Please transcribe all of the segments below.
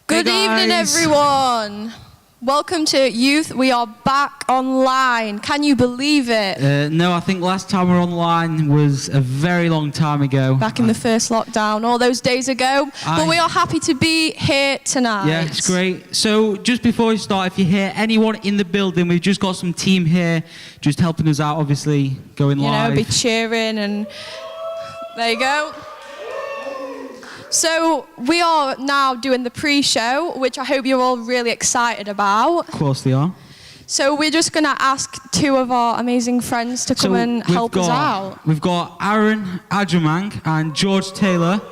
Good evening, everyone. Welcome to Youth. We are back online. Can you believe it? No, I think last time we were online was a very long time ago. Back in the first lockdown, all those days ago. But we are happy to be here tonight. Yeah, it's great. So just before we start, if you hear anyone in the building, we've just got some team here just helping us out, obviously, going live. Be cheering and there you go. So we are now doing the pre-show, which I hope you're all really excited about. Of course they are. So we're just going to ask two of our amazing friends to come and help us out. We've got Aaron Adjamang and George Taylor.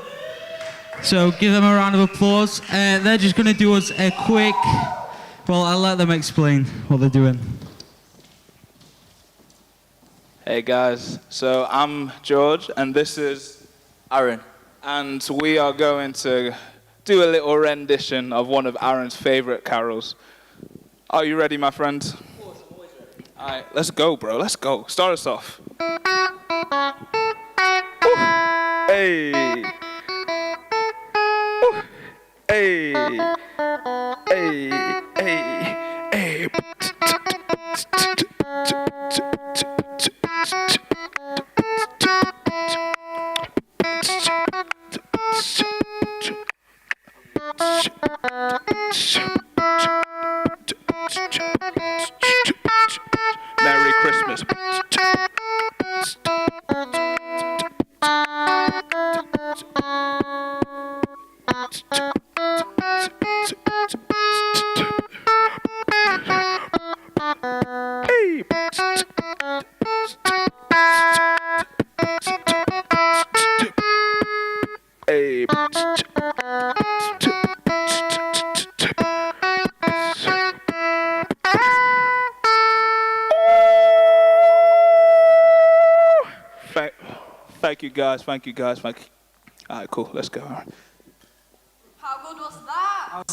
So give them a round of applause. They're just going to do us a quick... Well, I'll let them explain what they're doing. Hey guys, so I'm George and this is Aaron. And we are going to do a little rendition of one of Aaron's favorite carols. Are you ready, my friend? Of course, I'm always ready. All right, let's go, bro. Let's go. Start us off. Ooh. Hey. Ooh. Hey. Hey. Hey. Hey. Merry Christmas. Hey. Thank you guys, thank you. All right, cool, let's go. How good was that?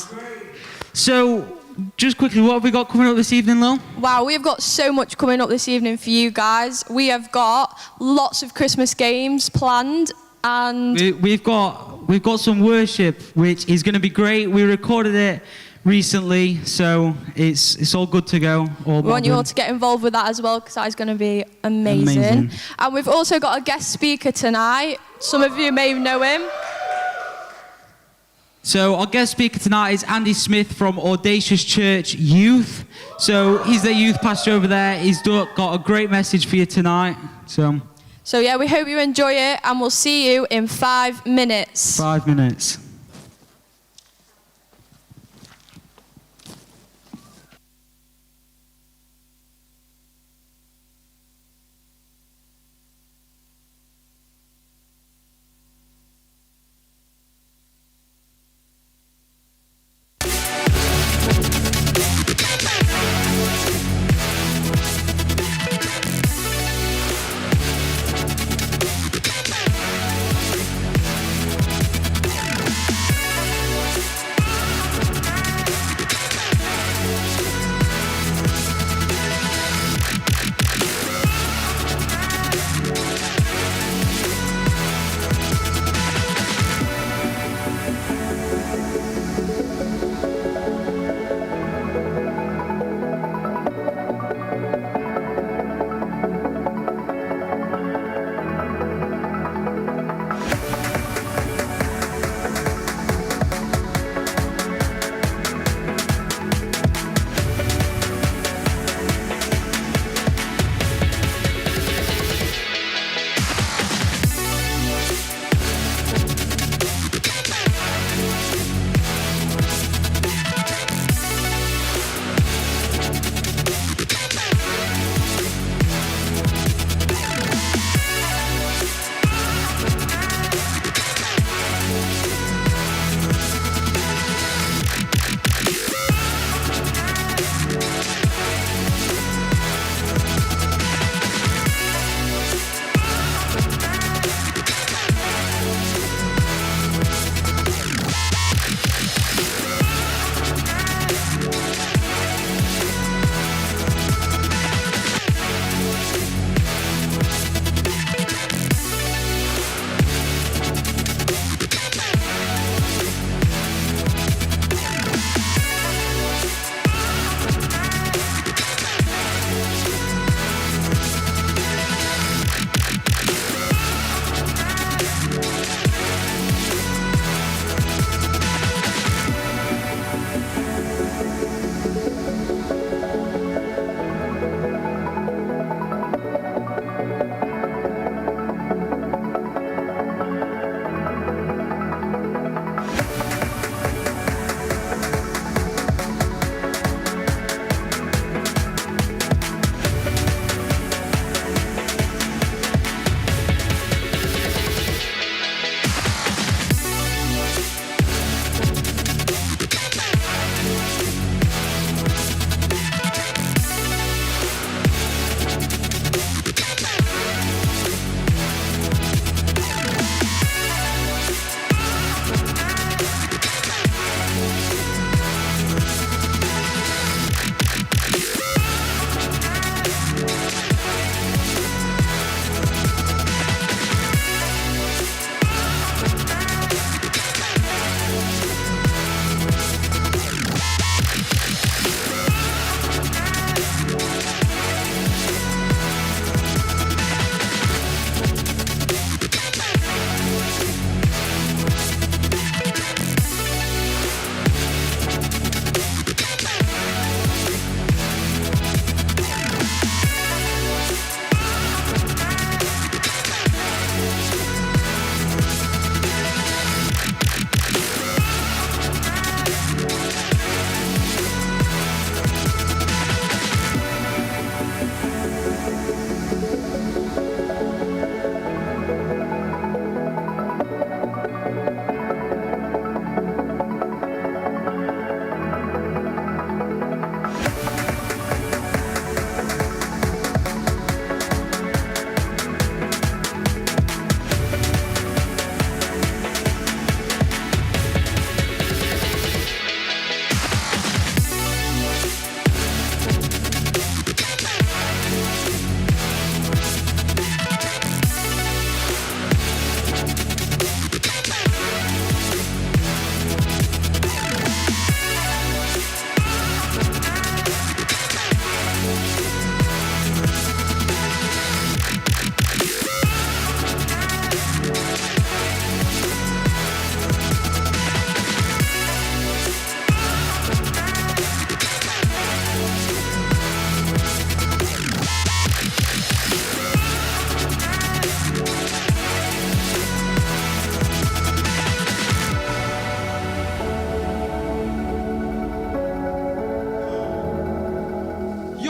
So, just quickly, what have we got coming up this evening, Lil? Wow, we've got so much coming up this evening for you guys. We have got lots of Christmas games planned, and we've got some worship, which is going to be great. We recorded it recently, so it's all good to go. We want you all to get involved with that as well, because that is going to be amazing. And we've also got a guest speaker tonight. Some of you may know him. So our guest speaker tonight is Andy Smith from Audacious Church Youth. So he's the youth pastor over there. He's got a great message for you tonight. So yeah, we hope you enjoy it, and we'll see you in 5 minutes. 5 minutes.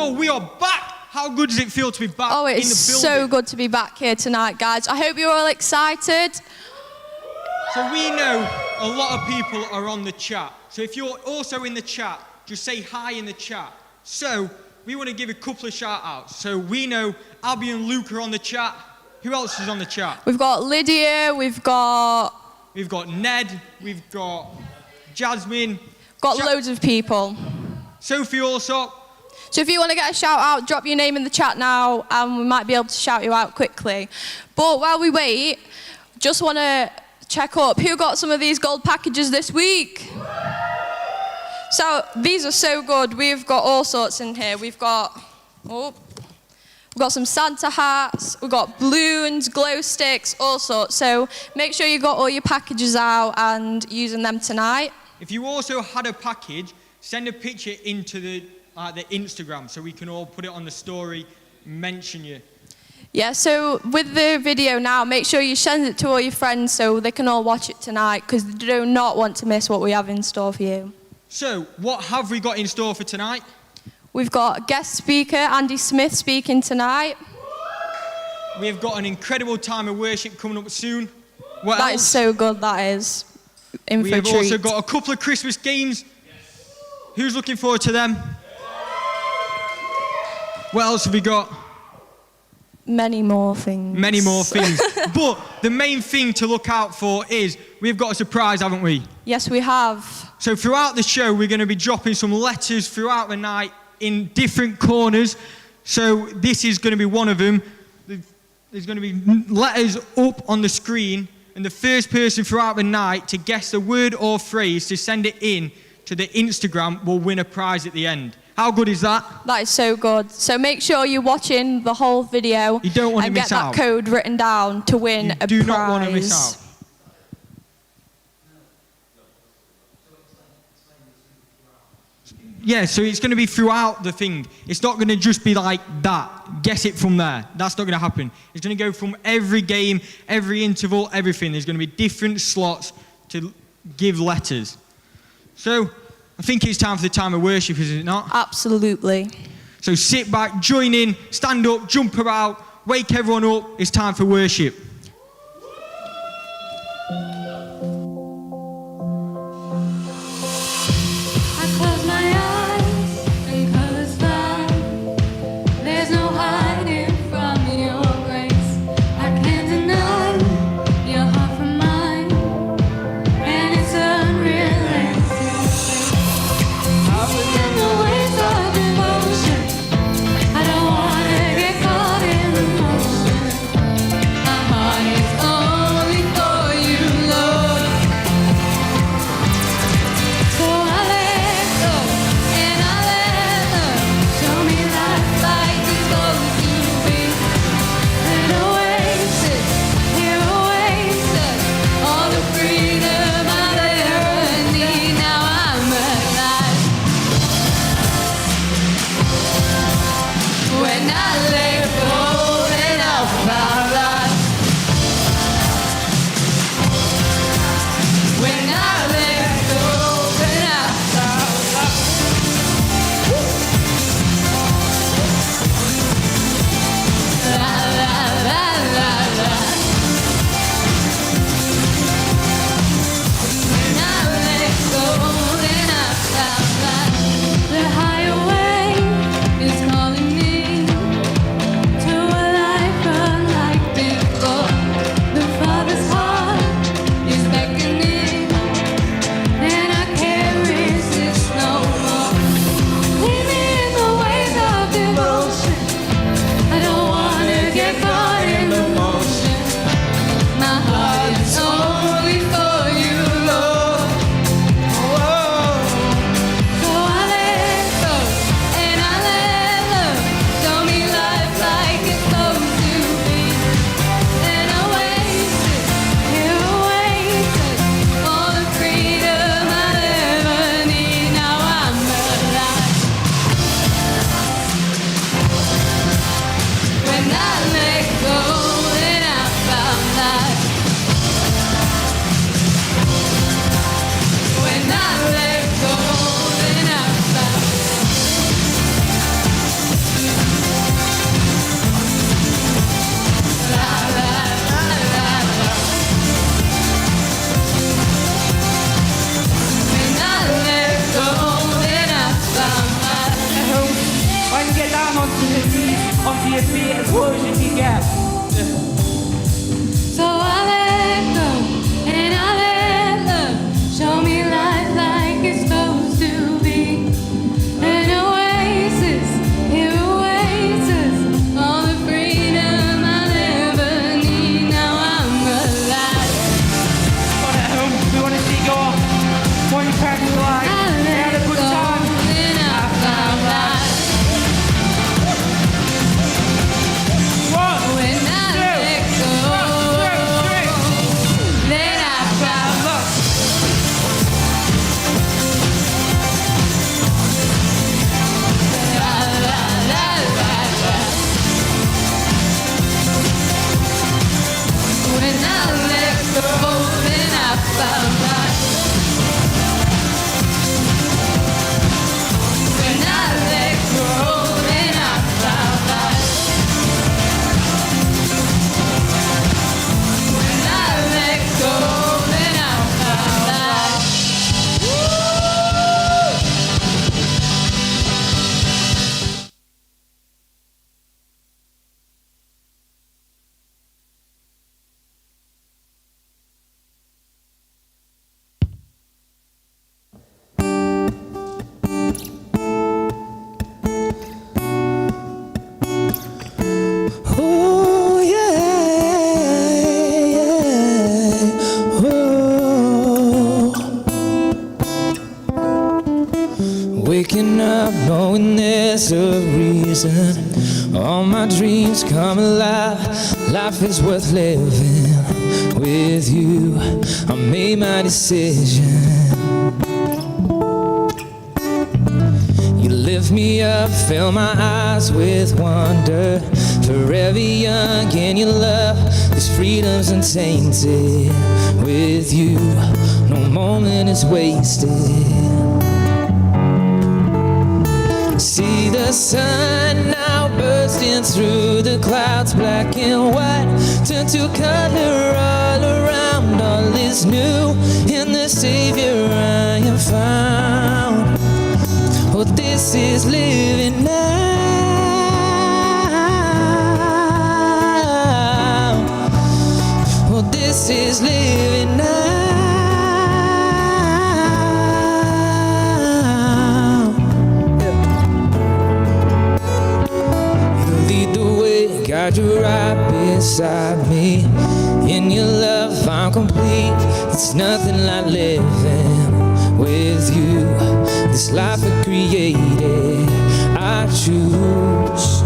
So we are back. How good does it feel to be back Oh, in the it's building? so good to be back here tonight, guys. I hope you're all excited. So we know a lot of people are on the chat. So if you're also in the chat, just say hi in the chat. So we want to give a couple of shout outs. So we know Abby and Luke are on the chat. Who else is on the chat? We've got Lydia, we've got Ned, we've got Jasmine. got loads of people. Sophie also. So if you want to get a shout out, drop your name in the chat now and we might be able to shout you out quickly. But while we wait, just want to check up who got some of these gold packages this week. So these are so good. We've got all sorts in here. We've got some Santa hats, we've got balloons, glow sticks, all sorts. So make sure you got all your packages out and using them tonight. If you also had a package, send a picture into the Instagram so we can all put it on the story, mention you. Yeah, so with the video now, make sure you send it to all your friends so they can all watch it tonight because they do not want to miss what we have in store for you. So, what have we got in store for tonight? We've got guest speaker Andy Smith speaking tonight. We've got an incredible time of worship coming up soon. What That else? is so good, that is. In We for a have treat. also got a couple of Christmas games. Who's looking forward to them? What else have we got? Many more things. Many more things. But the main thing to look out for is we've got a surprise, haven't we? Yes, we have. So throughout the show, we're going to be dropping some letters throughout the night in different corners. So this is going to be one of them. There's going to be letters up on the screen, and the first person throughout the night to guess the word or phrase to send it in to the Instagram will win a prize at the end. How good is that? That is so good. So make sure you're watching the whole video You don't want to and miss get that out. code written down to win You a do prize. not want to miss out. Yeah, so it's going to be throughout the thing. It's not going to just be like that. Guess it from there. That's not going to happen. It's going to go from every game, every interval, everything. There's going to be different slots to give letters. So I think it's time for the time of worship, is it not? Absolutely. So sit back, join in, stand up, jump about, wake everyone up. It's time for worship. I close my eyes and colors fly. There's no hiding from your grace. I can't deny your heart from mine, and it's unrelenting. In the waves of emotion, I don't wanna get caught in the motion. My heart your feet as close as you can get. So I let go and I let love show me life like it's supposed to be. An oasis, it awaits us, all the freedom I never need. Now I'm alive. On at home, we want to see you go off. What your parents were like. They had a good time. And I found life. When I let go, then I found love. La, la, la, la, la. When I let go, then I found life. When I let go, then I found life. When I let go, then I found life. Oh yeah, oh. Waking up knowing there's a reason. All my dreams come alive. Life is worth living with you. I made my decision. You lift me up, fill my eyes with wonder. Forever young in your love, this freedom's untainted. With you, no moment is wasted. See the sun now bursting through the clouds, black and white turn to color all around. All is new in the Savior I am found. Oh, this is living now. Oh, this is living now. You lead the way, God, you're right beside me. In your love, I'm complete. It's nothing like living with you. This life I created, I choose.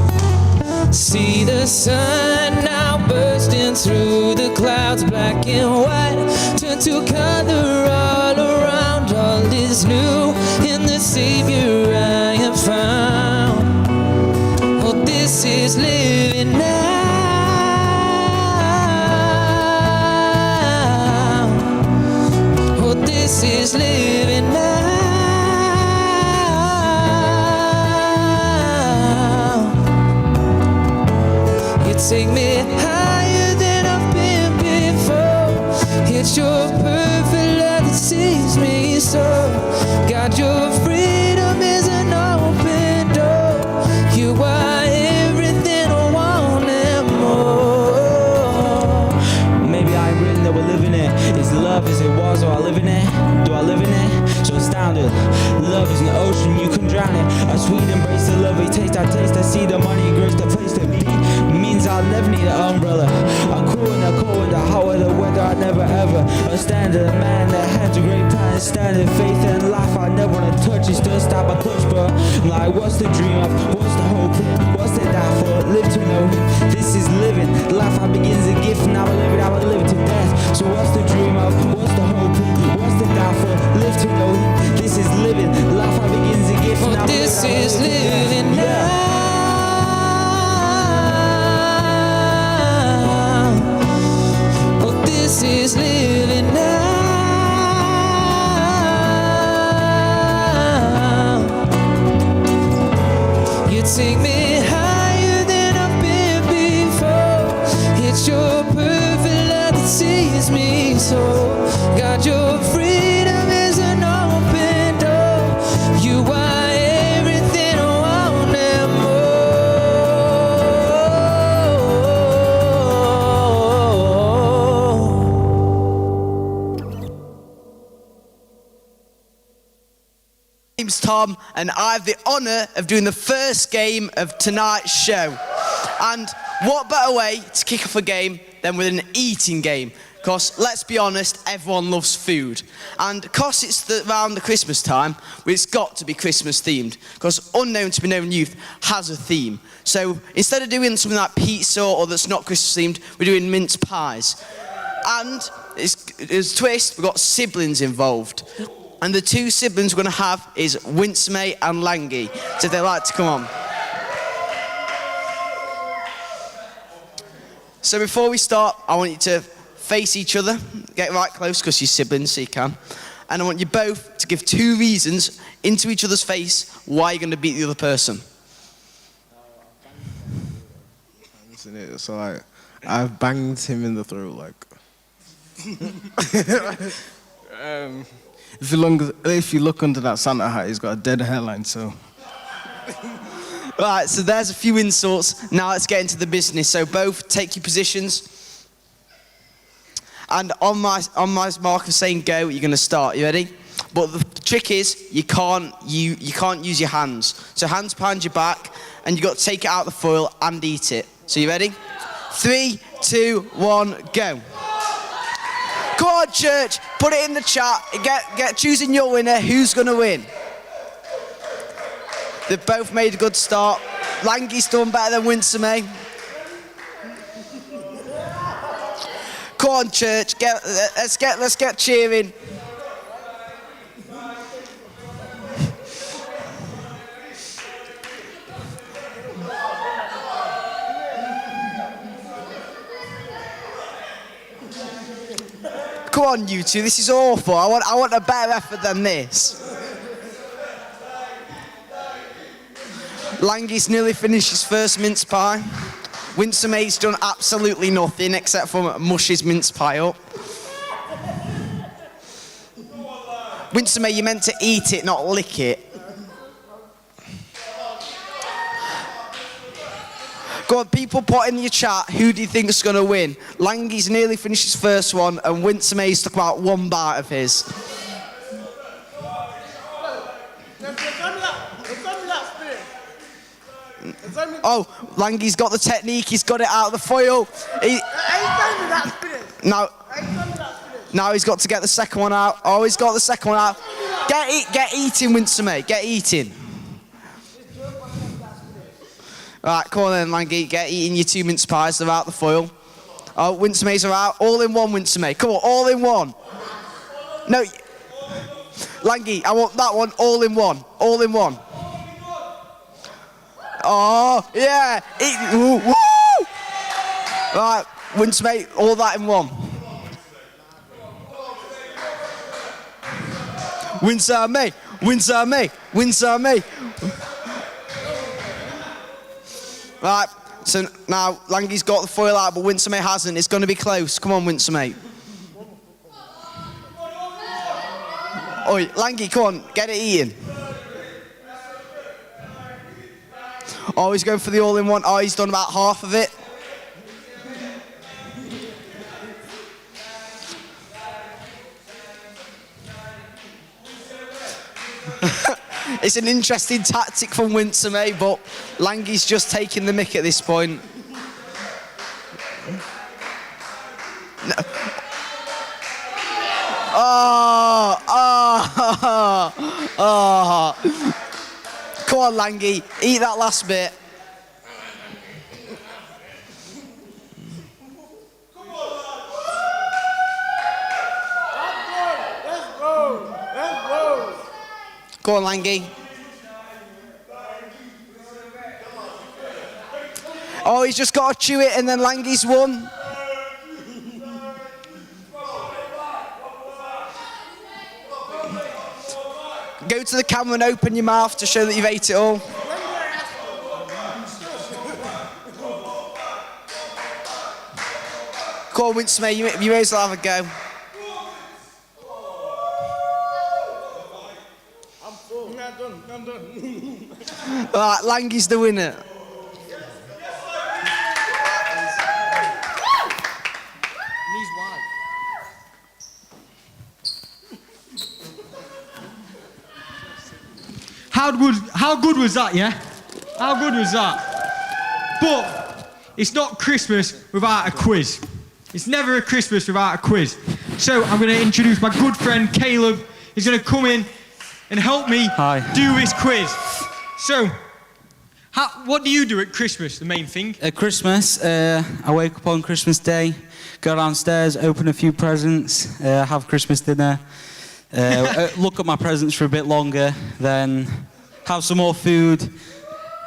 See the sun now bursting through the clouds, black and white turn to color all around. All is new in the Savior I am found. Oh, this is living now. Oh, this is living now. Take me higher than I've been before. It's your perfect love that sees me so. God, your freedom is an open door. You are everything I want and more. Maybe I ain't really know we're living it. Is love as it was, or I live in it? Do I live in it? So astounded. Love is an ocean, you can drown it. A sweet embrace, the love we taste. I see the money, grace, the place to be. Means I'll never need an umbrella. I'm cool in the hot weather, I never ever stand a man that has a great plan, standing faith and life. I never wanna touch it, still stop my clutch, bro. I'm like, what's the dream of? What's the hope? What's the die for? Live to know him. This is living. Life I begins a gift, and I will live it to death. So what's the dream of? What's the hope? What's the die for? Live to know him. This is living. Life I begins a gift, and I will live it to death. This is living now. This is living now. You take me higher than I've been before. It's your perfect love that sees me so. God, your freedom is an open door. You are everything I want. name's Tom, and I have the honour of doing the first game of tonight's show. And what better way to kick off a game than with an eating game? Because, let's be honest, everyone loves food. And because it's around the Christmas time, well, it's got to be Christmas themed. Because Unknown to Be Known Youth has a theme. So instead of doing something like pizza or that's not Christmas themed, we're doing mince pies. And it's a twist, we've got siblings involved. And the two siblings we're going to have is Winsome and Langy. So if they'd like to come on. So before we start, I want you to face each other, get right close because you're siblings, so you can. And I want you both to give 2 reasons into each other's face why you're going to beat the other person. So like, I've banged him in the throat like. If you look under that Santa hat, he's got a dead hairline. So. Right, so there's a few insults. Now let's get into the business. So both take your positions. And on my mark of saying go, you're going to start. You ready? But the trick is you can't use your hands. So hands behind your back, and you've got to take it out of the foil and eat it. So you ready? 3, 2, 1, go. Come on, church. Put it in the chat. Get choosing your winner. Who's going to win? They've both made a good start. Langy's done better than Winsome. Come on, church. Let's get cheering. Come on, you two. This is awful. I want a better effort than this. Langy's nearly finished his first mince pie. Winsome's done absolutely nothing except for mush his mince pie up. Winsome, you meant to eat it, not lick it. Go on, people put in your chat, who do you think is going to win? Langy's nearly finished his first one, and Winsome's took about 1 bite of his. Oh, Langy's got the technique, he's got it out of the foil. Now he's got to get the second one out. Oh, he's got the second one out. Get eating, Winsome, get eating. Right, come on then, Langy, get eating your 2 mince pies, they're out the foil. Oh, Winsome's are out. All in one, Winsome. Come on, all in one. No, Langy, I want that one all in one. All in one. Oh, yeah. Woo, woo. Right, Winsome, all that in one. Winsome. Right, so now Langy's got the foil out, but Winsome hasn't. It's going to be close. Come on, Winsome. Oi, Langy, come on, get it eaten. Oh, he's going for the all-in-one. Oh, he's done about half of it. It's an interesting tactic from Winsome, but Langy's just taking the mick at this point. No. Oh. Come on, Langy, eat that last bit. Go on, Langy. Oh, he's just got to chew it and then Langy's won. Go to the camera and open your mouth to show that you've ate it all. Go on, Winsome, you may as well have a go. I'm done. Alright, Langy's the winner. Knees wide. How good was that, yeah? How good was that? But it's not Christmas without a quiz. It's never a Christmas without a quiz. So I'm going to introduce my good friend Caleb. He's going to come in and help me do this quiz. So, what do you do at Christmas, the main thing? At Christmas, I wake up on Christmas Day, go downstairs, open a few presents, have Christmas dinner, look at my presents for a bit longer, then have some more food,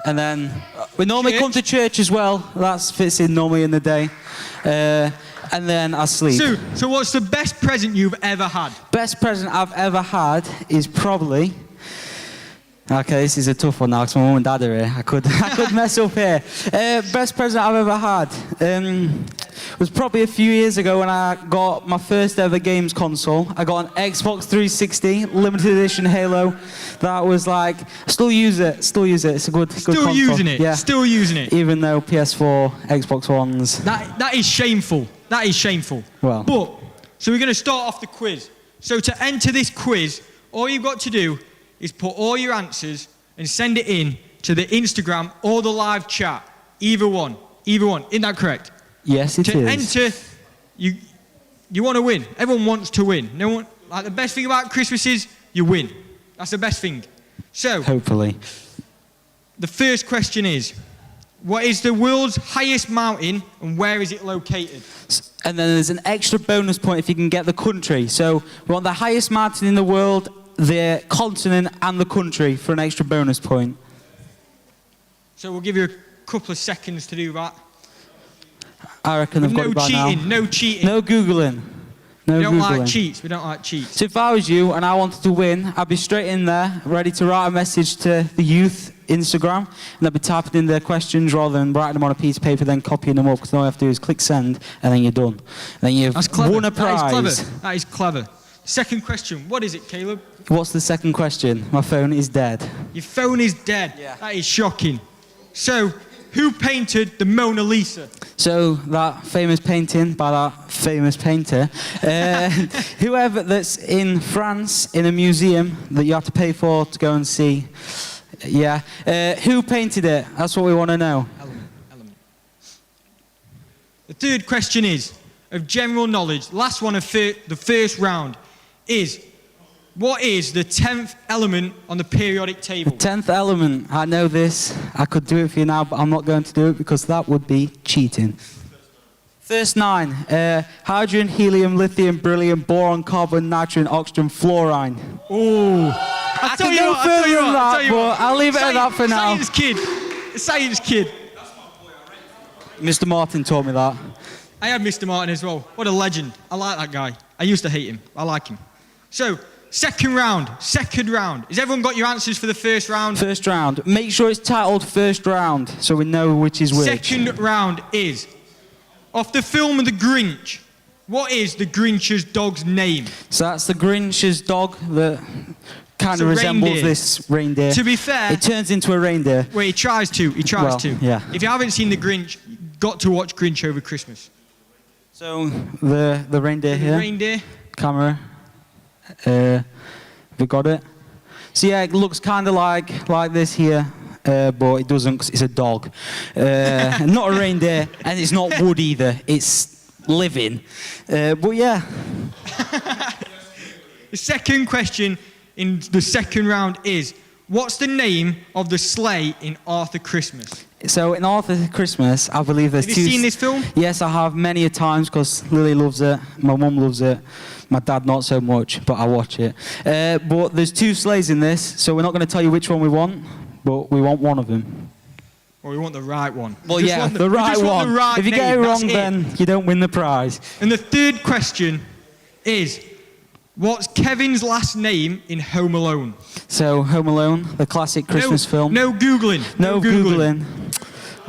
and then we normally come to church as well. That fits in normally in the day. And then I sleep. So what's the best present you've ever had? Best present I've ever had is probably... Okay, this is a tough one now because my mum and dad are here. I could mess up here. Best present I've ever had was probably a few years ago when I got my first ever games console. I got an Xbox 360 limited edition Halo. That was like, still use it. It's a good console. Still using it. Yeah. Still using it. Even though PS4, Xbox Ones. That is shameful. That is shameful. Well. But so we're going to start off the quiz. So to enter this quiz, all you've got to do is put all your answers and send it in to the Instagram or the live chat. Either one. Isn't that correct? Yes, it is. To enter, you want to win. Everyone wants to win. No one, like the best thing about Christmas is you win. That's the best thing. So, hopefully. The first question is, what is the world's highest mountain and where is it located? And then there's an extra bonus point if you can get the country. So we want the highest mountain in the world, the continent and the country for an extra bonus point. So we'll give you a couple of seconds to do that. I reckon they've got it by now. No cheating. No Googling. We don't like cheats. So if I was you and I wanted to win, I'd be straight in there, ready to write a message to the youth Instagram, and I'd be typing in their questions rather than writing them on a piece of paper, then copying them up, because all you have to do is click send, and then you're done. And then you've won a prize. That is clever. Second question. What is it, Caleb? What's the second question? My phone is dead. Your phone is dead. Yeah. That is shocking. So, who painted the Mona Lisa? So that famous painting by that famous painter, whoever that's in France in a museum that you have to pay for to go and see. Yeah. Who painted it? That's what we want to know. Element. The third question is, of general knowledge, last one of the first round, is what is the 10th element on the periodic table? The 10th element. I know this. I could do it for you now, but I'm not going to do it because that would be cheating. First 9. Hydrogen, helium, lithium, beryllium, boron, carbon, nitrogen, oxygen, fluorine. Oh. I can go further than that, but I'll leave it at that for now. Science kid. Mr. Martin taught me that. I had Mr. Martin as well. What a legend. I like that guy. I used to hate him. I like him. So, second round. Has everyone got your answers for the first round? First round. Make sure it's titled first round so we know which is which. Second round is, off the film of The Grinch, what is the Grinch's dog's name? So that's the Grinch's dog that kind of resembles reindeer. This reindeer. To be fair... It turns into a reindeer. Well, he tries to. Yeah. If you haven't seen The Grinch, you've got to watch Grinch over Christmas. So, the reindeer here. The reindeer. Camera. We got it. So yeah, it looks kind of like this here, but it doesn't because it's a dog. Not a reindeer, and it's not wood either. It's living. But yeah. The second question in the second round is, what's the name of the sleigh in Arthur Christmas? So in Arthur Christmas, I believe there's two... Have you seen this film? Yes, I have many a times because Lily loves it, my mum loves it, my dad not so much, but I watch it. But there's 2 sleighs in this, so we're not going to tell you which one we want, but we want one of them. Well, we want the right one. Well, yeah, the right one. If you get it wrong, then you don't win the prize. And the third question is, what's Kevin's last name in Home Alone? So, Home Alone, the classic Christmas film. No Googling. No Googling.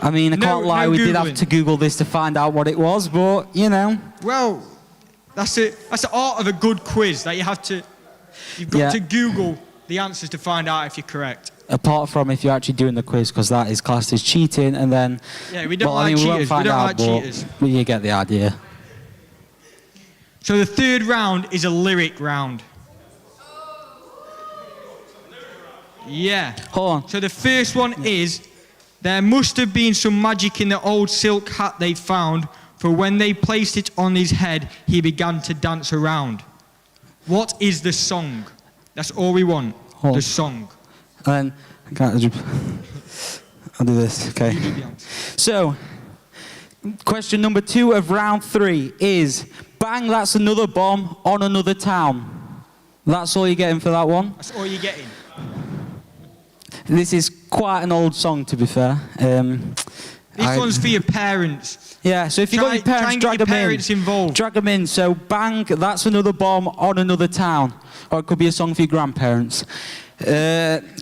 I mean, I can't lie, we did have to Google this to find out what it was, but, you know. Well, that's it. That's the art of a good quiz, that you've got to Google the answers to find out if you're correct. Apart from if you're actually doing the quiz, because that is classed as cheating, and then... Yeah, we don't like cheaters. We don't like cheaters. But you get the idea. So the third round is a lyric round. Yeah. Hold on. So the first one is, there must have been some magic in the old silk hat they found, for when they placed it on his head, he began to dance around. What is the song? That's all we want. Hold on. The song. And then, I'll do this, okay. You do the answer. So, question number 2 of round 3 is, bang, that's another bomb on another town. That's all you're getting for that one. That's all you're getting. This is quite an old song, to be fair. This one's for your parents. Yeah, so if you got your Try parents, and get drag your them parents in. involved. Drag them in. So, bang, that's another bomb on another town. Or it could be a song for your grandparents.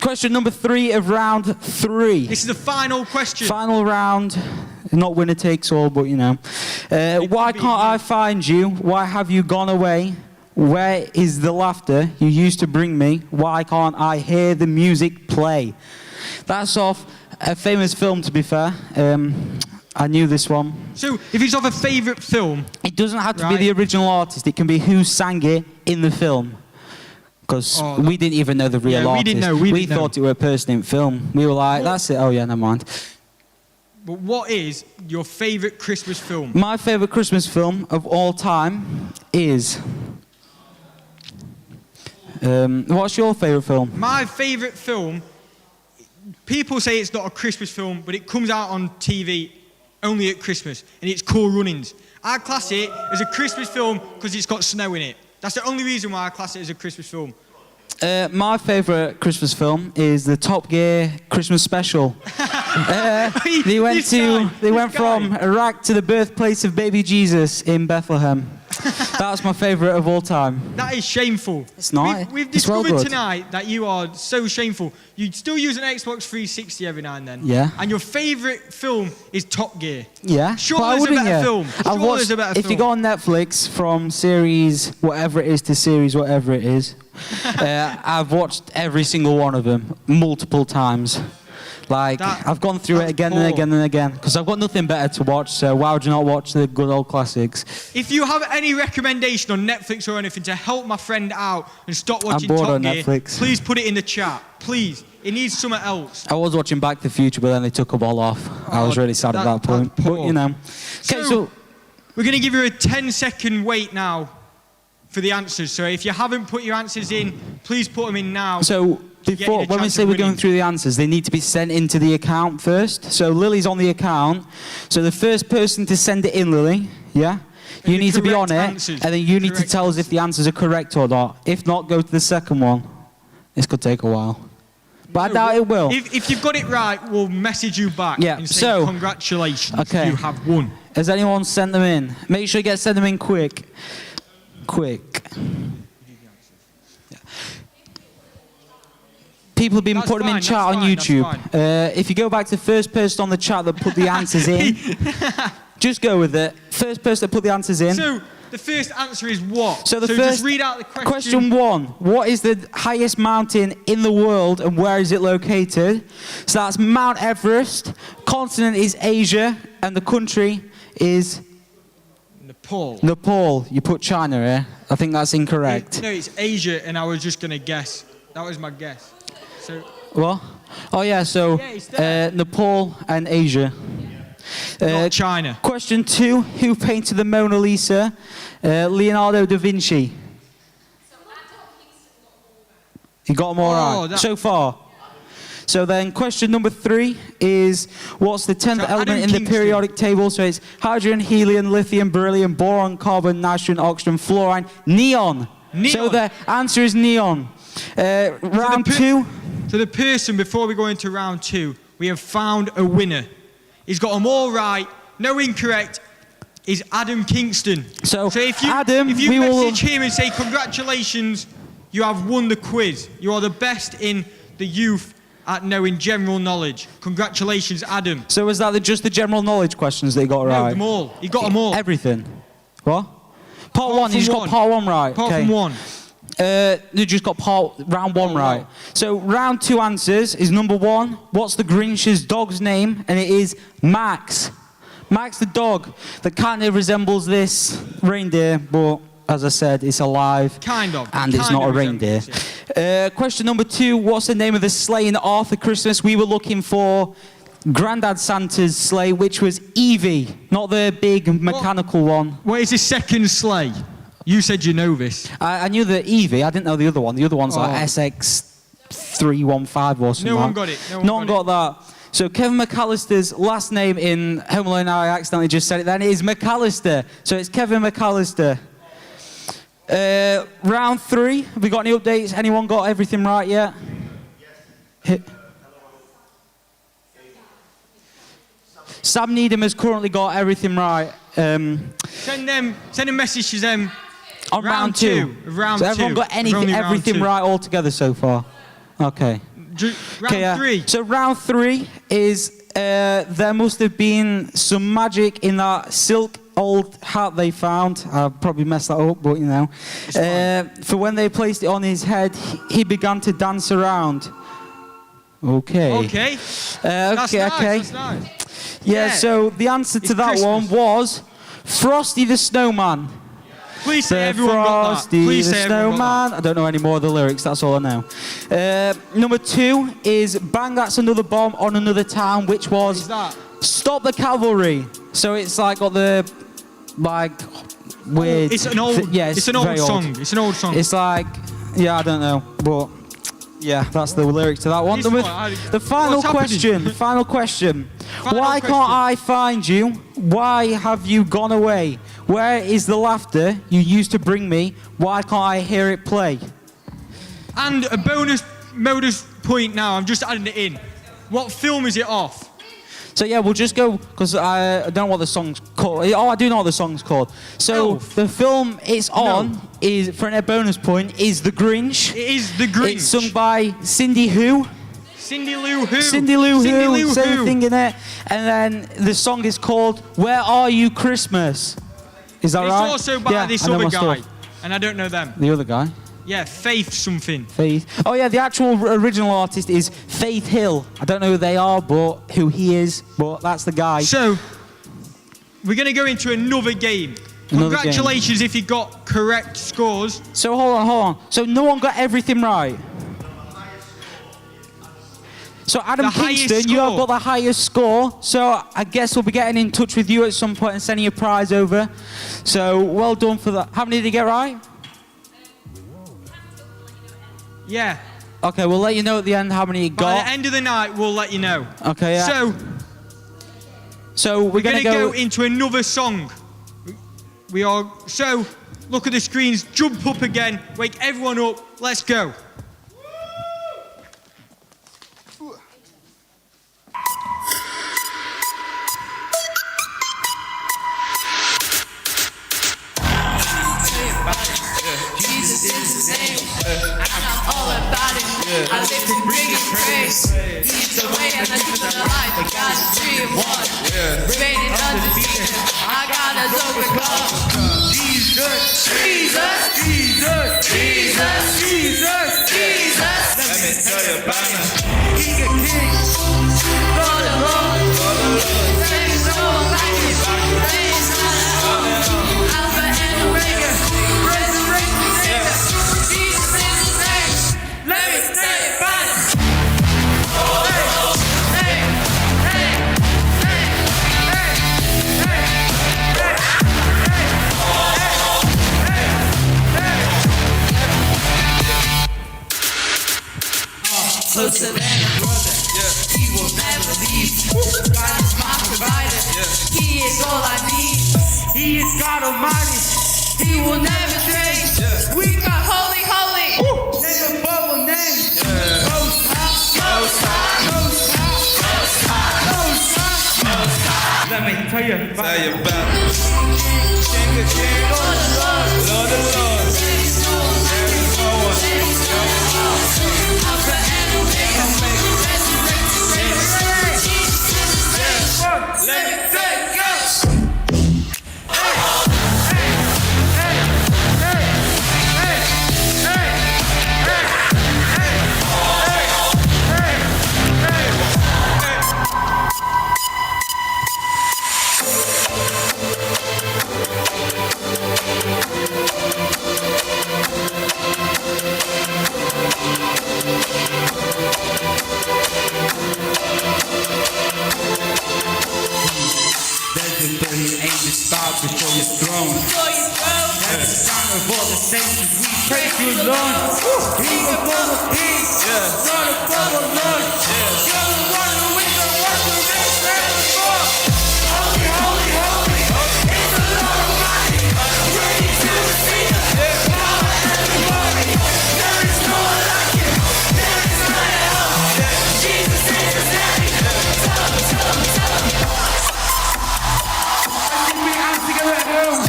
Question number 3 of round 3. This is the final question. Final round. Not winner takes all, but you know. Why can't I find you? Why have you gone away? Where is the laughter you used to bring me? Why can't I hear the music play? That's off a famous film, to be fair. I knew this one. So, if it's of a favourite film, It doesn't have to be Right. the original artist. It can be who sang it in the film. Because we didn't even know the real Yeah, we artist. didn't know, we didn't thought it were a person in film. We were like, that's it. Oh yeah, never mind. but what is your favourite Christmas film? My favourite Christmas film of all time is... what's your favourite film? My favourite film, people say it's not a Christmas film, but it comes out on TV only at Christmas, and it's Cool Runnings. I class it as a Christmas film because it's got snow in it. That's the only reason why I class it as a Christmas film. My favourite Christmas film is the Top Gear Christmas special. They went from Iraq to the birthplace of baby Jesus in Bethlehem. That's my favourite of all time. That is shameful. It's not. We've It's well discovered good. tonight that you are so shameful. You still use an Xbox 360 every now and then. Yeah. And your favourite film is Top Gear. Yeah. Surely but I there's a wouldn't, better yeah. film. I've Surely watched- there's a better if you film. go on Netflix from series whatever it is to series whatever it is, I've watched every single one of them multiple times. Like, I've gone through it that's again and poor. again and again because I've got nothing better to watch, so why would you not watch the good old classics? If you have any recommendation on Netflix or anything to help my friend out and stop watching bored Top on Gear, Netflix. please put it in the chat. Please. It needs something else. I was watching Back to the Future, but then they took them all off. I was really sad at that point. that's But, poor. you know. Okay, so we're going to give you a 10-second wait now for the answers. So if you haven't put your answers in, please put them in now. So get before, you the when we chance say of we're going winning. through the answers, they need to be sent into the account first. So Lily's on the account. So the first person to send it in, Lily, yeah? And You the need to be on correct it, answers. and then you need to Correct tell us if the answers are correct or not. If not, go to the second one. This could take a while. But I doubt it will. If you've got it right, we'll message you back Yeah, and say so- congratulations, Okay. you have won. Has anyone sent them in? Make sure you send them in quick. Quick. People have been That's putting them in fine, chat that's on fine, that's YouTube. If you go back to the first person on the chat that put the answers in, just go with it. First person that put the answers in. So the first answer is what? So the just first read out the question. Question 1. What is the highest mountain in the world and where is it located? So that's Mount Everest. Continent is Asia and the country is Nepal. Nepal. You put China here. I think that's incorrect. No, it's Asia, and I was just going to guess. That was my guess. So What? Oh yeah, so Yeah, it's there. Nepal and Asia. not China. Question 2. Who painted the Mona Lisa? Leonardo da Vinci. You got them all Oh, right that- so far. So then question number 3 is, what's the 10th So Adam element in the Kingston. periodic table? So it's hydrogen, helium, lithium, beryllium, boron, carbon, nitrogen, oxygen, fluorine, neon. Neon. So the answer is neon. Round per- 2. So the person, before we go into round 2, we have found a winner. He's got them all right, no incorrect, is Adam Kingston. So, if you, Adam, if you we will- message him and say congratulations, you have won the quiz. You are the best in the youth at knowing general knowledge. Congratulations, Adam. So was that just the general knowledge questions that you got No, right? them all. He got them all. Everything. What? Part 1, you from just got one. part 1 right. Apart okay. from one. You just got round 1 Oh, right. wow. So round 2 answers is number 1, what's the Grinch's dog's name? And it is Max. Max the dog that kind of resembles this reindeer, but as I said, it's alive. Kind of. And it's Kind not a of reindeer. resembles Question number 2, what's the name of the sleigh in Arthur Christmas? We were looking for Grandad Santa's sleigh, which was Evie, not the big mechanical one. What is the second sleigh? You said you know this. I knew the Evie, I didn't know the other one. The other one's like SX315 or something. No one got it. No one got that. So Kevin McAllister's last name in Home Alone, I accidentally just said it then, is McAllister. So it's Kevin McAllister. Round 3, have we got any updates? Anyone got everything right yet? Yes. Sam Needham has currently got everything right. Send a message to them. On round 2. Round so everyone got everything right altogether so far? Okay. Round 3. So round 3 is there must have been some magic in that silk old hat they found. I've probably messed that up, but you know. For when they placed it on his head, he began to dance around. Okay. Okay. That's nice. Okay. That's nice. Yeah, so the answer to that one was Frosty the Snowman. Please say everyone got that. Frosty Please the say everyone got Snowman. I don't know any more of the lyrics, that's all I know. Number 2 is Bang That's Another Bomb on Another Town, which was Stop the Cavalry. So it's like got the weird. It's an old. It's an old song. It's an old song. It's like, yeah, I don't know, but yeah, that's the lyrics to that one. The final question. Final question. Why can't I find you? Why have you gone away? Where is the laughter you used to bring me? Why can't I hear it play? And a bonus point now. I'm just adding it in. What film is it off? So yeah, we'll just go, because I don't know what the song's called. Oh, I do know what the song's called. So the film it's on is, for a bonus point, is The Grinch. It is The Grinch. It's sung by Cindy Who. Cindy Lou Who. Cindy Lou Who. Same thing in it. And then the song is called Where Are You Christmas? Is that right? It's also by this other guy. And I don't know them. The other guy? Yeah, Faith something. Faith. Oh yeah, the actual original artist is Faith Hill. I don't know who they are, but who he is, but that's the guy. So, we're going to go into another game. Congratulations if you got correct scores. So hold on. So no one got everything right. So Adam Kingston, you have got the highest score. So I guess we'll be getting in touch with you at some point and sending you a prize over. So well done for that. How many did you get right? Yeah. Okay, we'll let you know at the end how many you got. By the end of the night, we'll let you know. Okay, yeah. So we're going to go into another song. So, look at the screens, jump up again, wake everyone up, let's go. Jesus is his name, and I'm all about it. I live to bring him praise. He's the way and the truth and the life. I got a 3 and 1, remaining undefeated. I got us overcome. Jesus, Jesus, Jesus, Jesus, Jesus, Jesus. Let me tell you about him. He's a king, Lord of Lords. There is no one like him. There is none at all. Alpha and Omega. Closer than a brother, he will never leave. God is my provider, he is all I need. He is God Almighty, he will never change. We got holy, holy, name above all names. Most high, most high, most high, most high, most high. Let me tell you about it. King of kings, Lord of lords, Lord of lords. There is no one, there is no one, there is no one. Alpha and Omega, resurrected, Jesus is his name. Let me take go. senses. We pray to the Lord. Even for the peace. Lord for the Lord. You're the one who is the one who makes heaven fall. Holy, holy, holy. Is the Lord Almighty. Ready to receive the power and the glory. There is no one like you. There is none else. Jesus is his name. Tell him, tell him, tell him. Let's bring our hands together at home.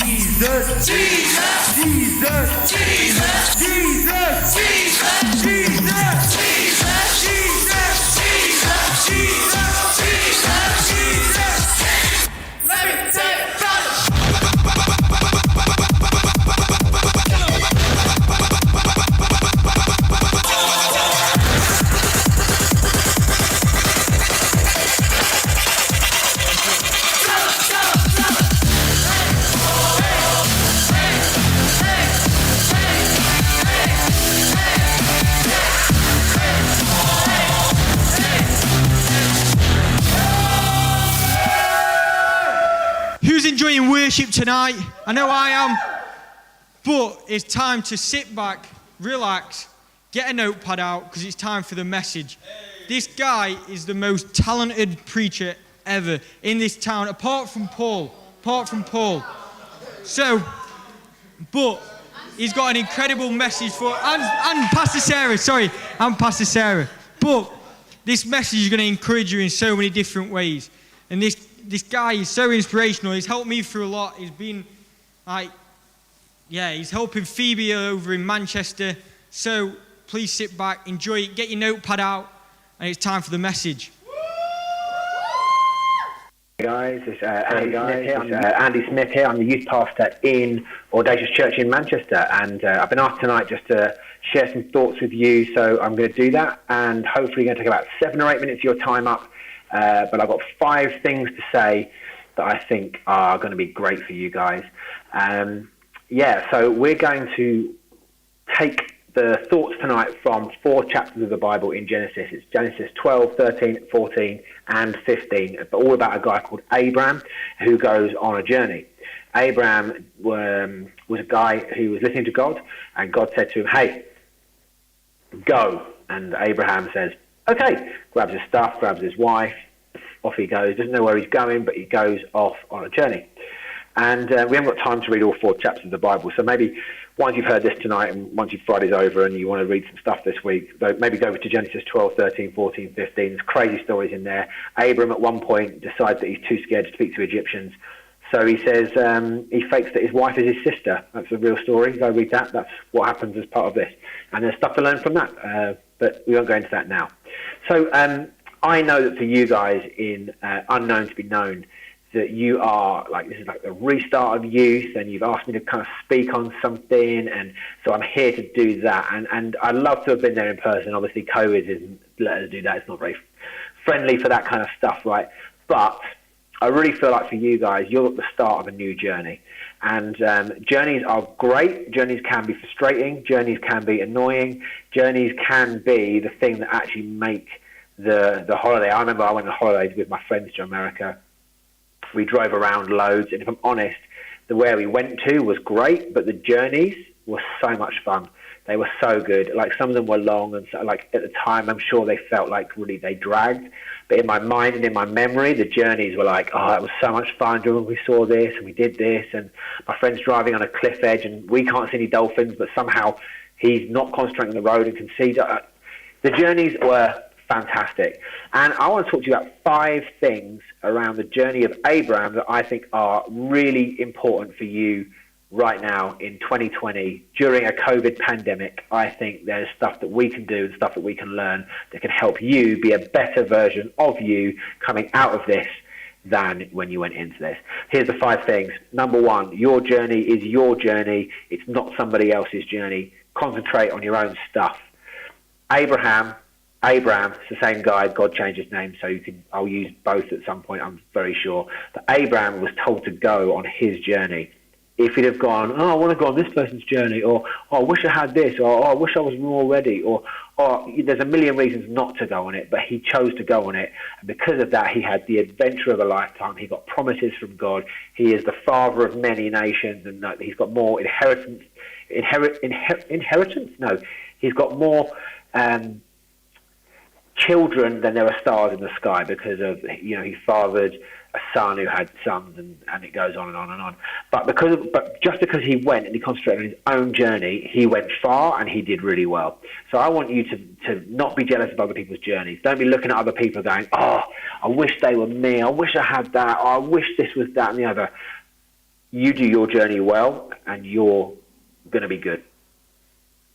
Jesus, Jesus, Jesus, Jesus, Jesus, Jesus, Jesus, Jesus, Jesus, Jesus, Jesus, Jesus, Jesus. Let me tell you about it. Who's enjoying worship tonight? I know I am. But it's time to sit back, relax, get a notepad out, because it's time for the message. This guy is the most talented preacher ever in this town, apart from Paul. So, but he's got an incredible message for, and Pastor Sarah. But this message is going to encourage you in so many different ways. And this guy is so inspirational. He's helped me through a lot. He's been he's helping Phoebe over in Manchester. So please sit back, enjoy it, get your notepad out, and it's time for the message. Hey guys, it's Andy Smith here. I'm the youth pastor in Audacious Church in Manchester, and I've been asked tonight just to share some thoughts with you, so I'm going to do that, and hopefully going to take about 7 or 8 minutes of your time up, but I've got 5 things to say that I think are going to be great for you guys. So we're going to take the thoughts tonight from 4 chapters of the Bible in Genesis. It's Genesis 12, 13, 14, and 15, but all about a guy called Abraham who goes on a journey. Abraham was a guy who was listening to God, and God said to him, hey, go. And Abraham says, okay, grabs his stuff, grabs his wife, off he goes. Doesn't know where he's going, but he goes off on a journey. And we haven't got time to read all 4 chapters of the Bible, so maybe once you've heard this tonight and once your Friday's over and you want to read some stuff this week, maybe go over to Genesis 12, 13, 14, 15. There's crazy stories in there. Abram at one point decides that he's too scared to speak to Egyptians. So he says he fakes that his wife is his sister. That's a real story. Go read that. That's what happens as part of this. And there's stuff to learn from that, but we won't go into that now. So I know that for you guys in UnknownToBeKnown, that you are this is like the restart of youth, and you've asked me to kind of speak on something, and so I'm here to do that. And I'd love to have been there in person. Obviously, COVID isn't let us do that. It's not very friendly for that kind of stuff, right? But I really feel like for you guys, you're at the start of a new journey. And journeys are great. Journeys can be frustrating. Journeys can be annoying. Journeys can be the thing that actually make the holiday. I remember I went on holidays with my friends to America. We drove around loads, and if I'm honest, the where we went to was great, but the journeys were so much fun. They were so good. Like, some of them were long, and so, like, at the time, I'm sure they felt like really they dragged. But in my mind and in my memory, the journeys were like, oh, it was so much fun. Do you remember we saw this and we did this? And my friend's driving on a cliff edge, and we can't see any dolphins, but somehow he's not concentrating on the road and can see. The journeys were fantastic. And I want to talk to you about 5 things around the journey of Abraham that I think are really important for you right now in 2020 during a COVID pandemic. I think there's stuff that we can do and stuff that we can learn that can help you be a better version of you coming out of this than when you went into this. Here's the 5 things. Number 1, your journey is your journey. It's not somebody else's journey. Concentrate on your own stuff. Abraham, it's the same guy. God changed his name, so I'll use both at some point, I'm very sure. But Abraham was told to go on his journey. if he'd have gone, oh, I want to go on this person's journey, or oh, I wish I had this, or oh, I wish I was more ready, or oh, there's a million reasons not to go on it, but he chose to go on it. And because of that, he had the adventure of a lifetime. He got promises from God. He is the father of many nations, and he's got more inheritance. Inheritance? No, he's got more children than there are stars in the sky, because of, you know, he fathered a son who had sons, and it goes on and on and on. But just because he went and he concentrated on his own journey, he went far and he did really well. So I want you to not be jealous of other people's journeys. Don't be looking at other people going, oh, I wish they were me, I wish I had that, or I wish this was that and the other. You do your journey well and you're going to be good.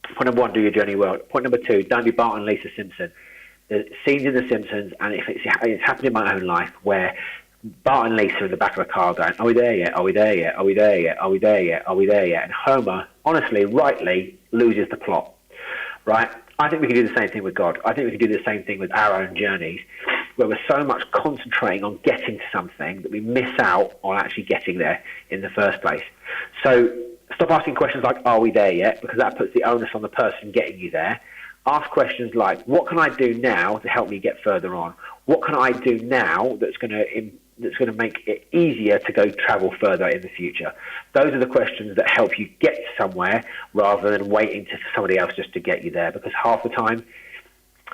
Point number 1, do your journey well. Point number 2, don't be Bart and Lisa Simpson. The scenes in The Simpsons, and if it's happened in my own life, where Bart and Lisa in the back of a car going, are we there yet? Are we there yet? Are we there yet? Are we there yet? Are we there yet? And Homer, honestly, rightly, loses the plot, right? I think we can do the same thing with God. I think we can do the same thing with our own journeys, where we're so much concentrating on getting to something that we miss out on actually getting there in the first place. So stop asking questions like, are we there yet? Because that puts the onus on the person getting you there. Ask questions like, what can I do now to help me get further on? What can I do now that's going to make it easier to go travel further in the future? Those are the questions that help you get somewhere, rather than waiting for somebody else just to get you there, because half the time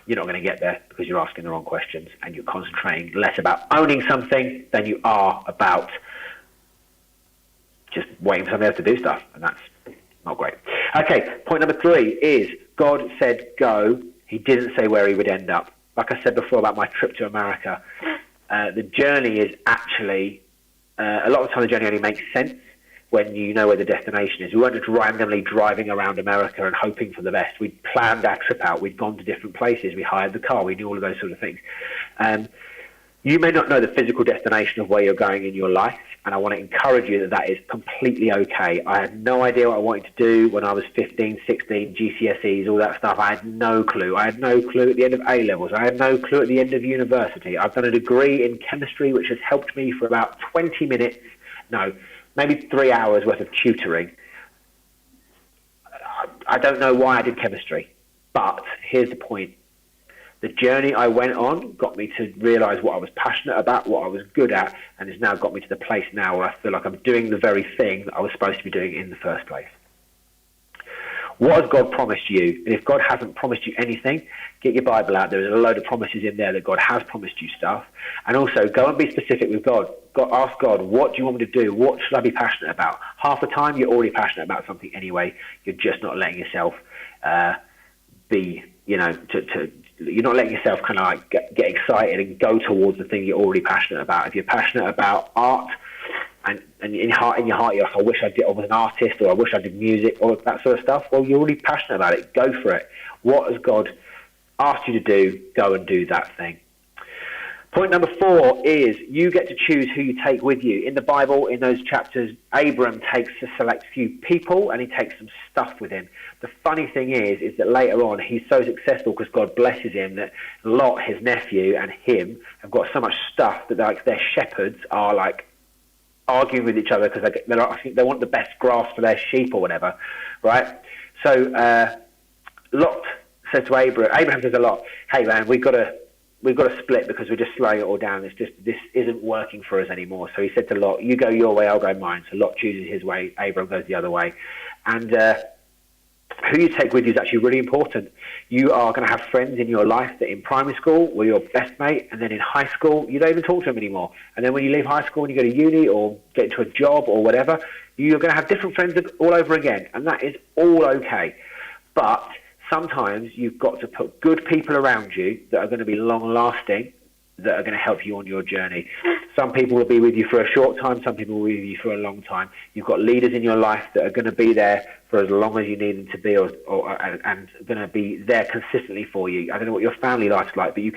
you're not going to get there because you're asking the wrong questions and you're concentrating less about owning something than you are about just waiting for somebody else to do stuff, and that's not great. Okay, point number 3 is God said go. He didn't say where he would end up. Like I said before about my trip to America, the journey is actually, a lot of the time the journey only makes sense when you know where the destination is. We weren't just randomly driving around America and hoping for the best. We'd planned our trip out. We'd gone to different places. We hired the car. We knew all of those sort of things. You may not know the physical destination of where you're going in your life, and I want to encourage you that that is completely okay. I had no idea what I wanted to do when I was 15, 16, GCSEs, all that stuff. I had no clue. I had no clue at the end of A-levels. I had no clue at the end of university. I've done a degree in chemistry, which has helped me for about 20 minutes, no, maybe 3 hours worth of tutoring. I don't know why I did chemistry, but here's the point. The journey I went on got me to realise what I was passionate about, what I was good at, and has now got me to the place now where I feel like I'm doing the very thing that I was supposed to be doing in the first place. What has God promised you? And if God hasn't promised you anything, get your Bible out. There's a load of promises in there that God has promised you stuff. And also, go and be specific with God. Ask God, what do you want me to do? What should I be passionate about? Half the time, you're already passionate about something anyway. You're just not letting yourself be, you know, you're not letting yourself kind of like get excited and go towards the thing you're already passionate about. If you're passionate about art, and in your heart you're like, I wish I was an artist, or I wish I did music, or that sort of stuff, well, you're already passionate about it. Go for it. What has God asked you to do? Go and do that thing. Point number 4 is you get to choose who you take with you. In the Bible, in those chapters, Abram takes a select few people and he takes some stuff with him. The funny thing is that later on he's so successful because God blesses him that Lot, his nephew, and him have got so much stuff that like their shepherds are like arguing with each other because they want the best grass for their sheep or whatever, right? So Lot said to Abraham says to Lot, hey man, we've got to split because we're just slowing it all down. This isn't working for us anymore. So he said to Lot, you go your way, I'll go mine. So Lot chooses his way, Abram goes the other way. And who you take with you is actually really important. You are going to have friends in your life that in primary school were your best mate, and then in high school you don't even talk to them anymore. And then when you leave high school and you go to uni or get into a job or whatever, you're going to have different friends all over again, and that is all okay. But sometimes you've got to put good people around you that are going to be long-lasting, that are going to help you on your journey. Some people will be with you for a short time, some people will be with you for a long time. You've got leaders in your life that are going to be there for as long as you need them to be, and going to be there consistently for you. I don't know what your family life's like, but you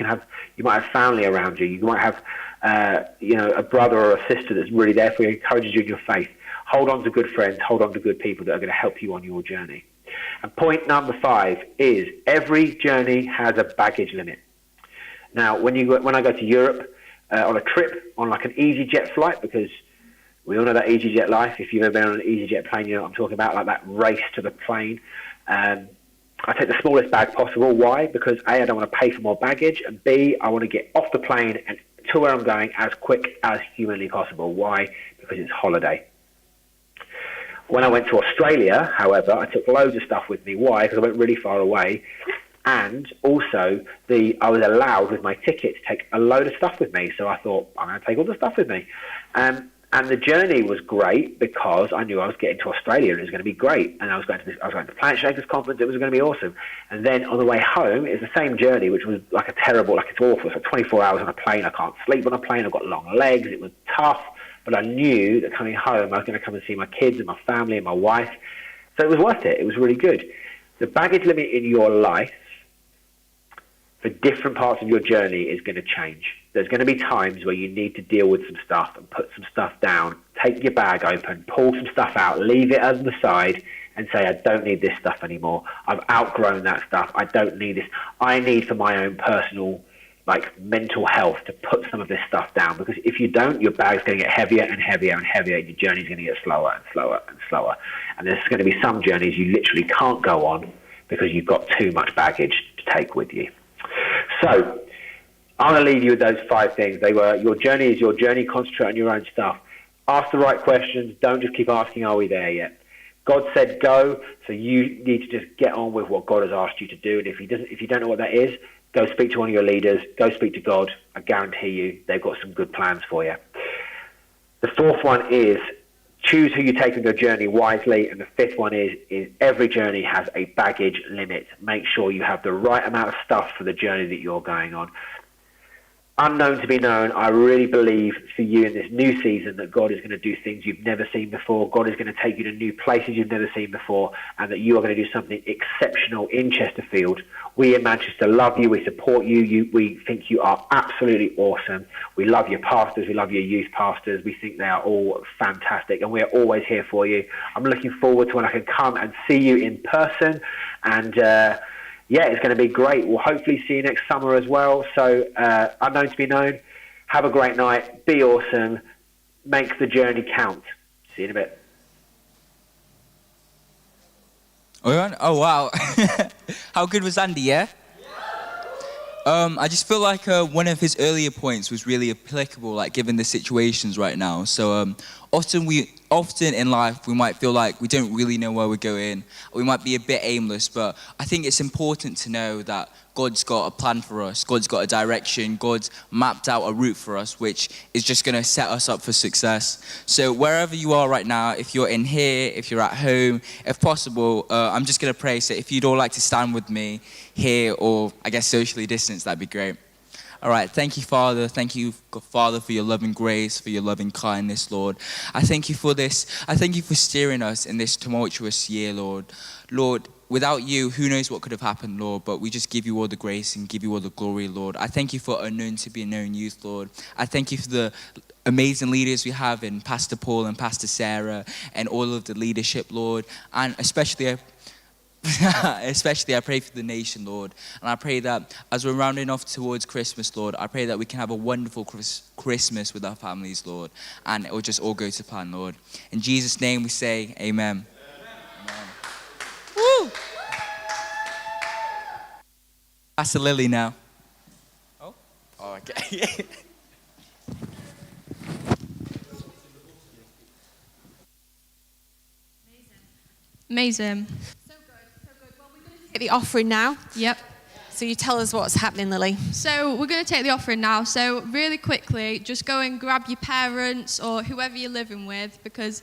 might have family around you. You might have a brother or a sister that's really there for you, encourages you in your faith. Hold on to good friends, hold on to good people that are going to help you on your journey. And point number 5 is every journey has a baggage limit. Now, when I go to Europe on a trip, on like an easy jet flight, because We all know that EasyJet life. If you've ever been on an EasyJet plane, you know what I'm talking about, like that race to the plane. I take the smallest bag possible. Why? Because A, I don't want to pay for more baggage, and B, I want to get off the plane and to where I'm going as quick as humanly possible. Why? Because it's holiday. When I went to Australia, however, I took loads of stuff with me. Why? Because I went really far away. And also, I was allowed with my ticket to take a load of stuff with me. So I thought, I'm going to take all the stuff with me. And the journey was great because I knew I was getting to Australia and it was going to be great. And I was going to the Planet Shakers conference. It was going to be awesome. And then on the way home, it was the same journey, which was like it's awful. It's like 24 hours on a plane. I can't sleep on a plane. I've got long legs. It was tough. But I knew that coming home, I was going to come and see my kids and my family and my wife. So it was worth it. It was really good. The baggage limit in your life for different parts of your journey is going to change. There's going to be times where you need to deal with some stuff and put some stuff down. Take your bag open, pull some stuff out, leave it on the side and say, I don't need this stuff anymore. I've outgrown that stuff. I don't need this. I need for my own personal mental health to put some of this stuff down, because if you don't, your bag's going to get heavier and heavier and heavier, and your journey's going to get slower and slower and slower. And there's going to be some journeys you literally can't go on because you've got too much baggage to take with you. So I'm going to leave you with those 5 things. They were: your journey is your journey. Concentrate on your own stuff. Ask the right questions. Don't just keep asking, are we there yet? God said go, so you need to just get on with what God has asked you to do. And if you don't know what that is, go speak to one of your leaders. Go speak to God. I guarantee you they've got some good plans for you. The 4th one is choose who you take on your journey wisely. And the 5th one is every journey has a baggage limit. Make sure you have the right amount of stuff for the journey that you're going on. Unknown to be known, I really believe for you in this new season that God is going to do things you've never seen before. God is going to take you to new places you've never seen before, and that you are going to do something exceptional in Chesterfield. We in Manchester love you. We support you. We think you are absolutely awesome. We love your pastors. We love your youth pastors. We think they are all fantastic, and we are always here for you. I'm looking forward to when I can come and see you in person, and yeah, it's going to be great. We'll hopefully see you next summer as well. So, unknown to be known, have a great night. Be awesome. Make the journey count. See you in a bit. Oh, wow. How good was Andy, yeah? I just feel like one of his earlier points was really applicable, given the situations right now. So often in life, we might feel like we don't really know where we're going. We might be a bit aimless, but I think it's important to know that God's got a plan for us. God's got a direction. God's mapped out a route for us, which is just going to set us up for success. So wherever you are right now, if you're in here, if you're at home, if possible, I'm just going to pray. So if you'd all like to stand with me here, or I guess socially distance, that'd be great. All right, thank you, Father. Thank you, Father, for your loving grace, for your loving kindness, Lord. I thank you for this. I thank you for steering us in this tumultuous year, Lord. Lord, without you, who knows what could have happened, Lord, but we just give you all the grace and give you all the glory, Lord. I thank you for Unknown to be known youth, Lord. I thank you for the amazing leaders we have in Pastor Paul and Pastor Sarah and all of the leadership, Lord, and especially I pray for the nation, Lord. And I pray that as we're rounding off towards Christmas, Lord, I pray that we can have a wonderful Christmas with our families, Lord. And it will just all go to plan, Lord. In Jesus' name we say amen. Amen. Woo! Pastor Lily now. Oh, okay. Amazing. Get the offering now. Yep. So you tell us what's happening, Lily. So we're going to take the offering now. So really quickly, just go and grab your parents or whoever you're living with, because,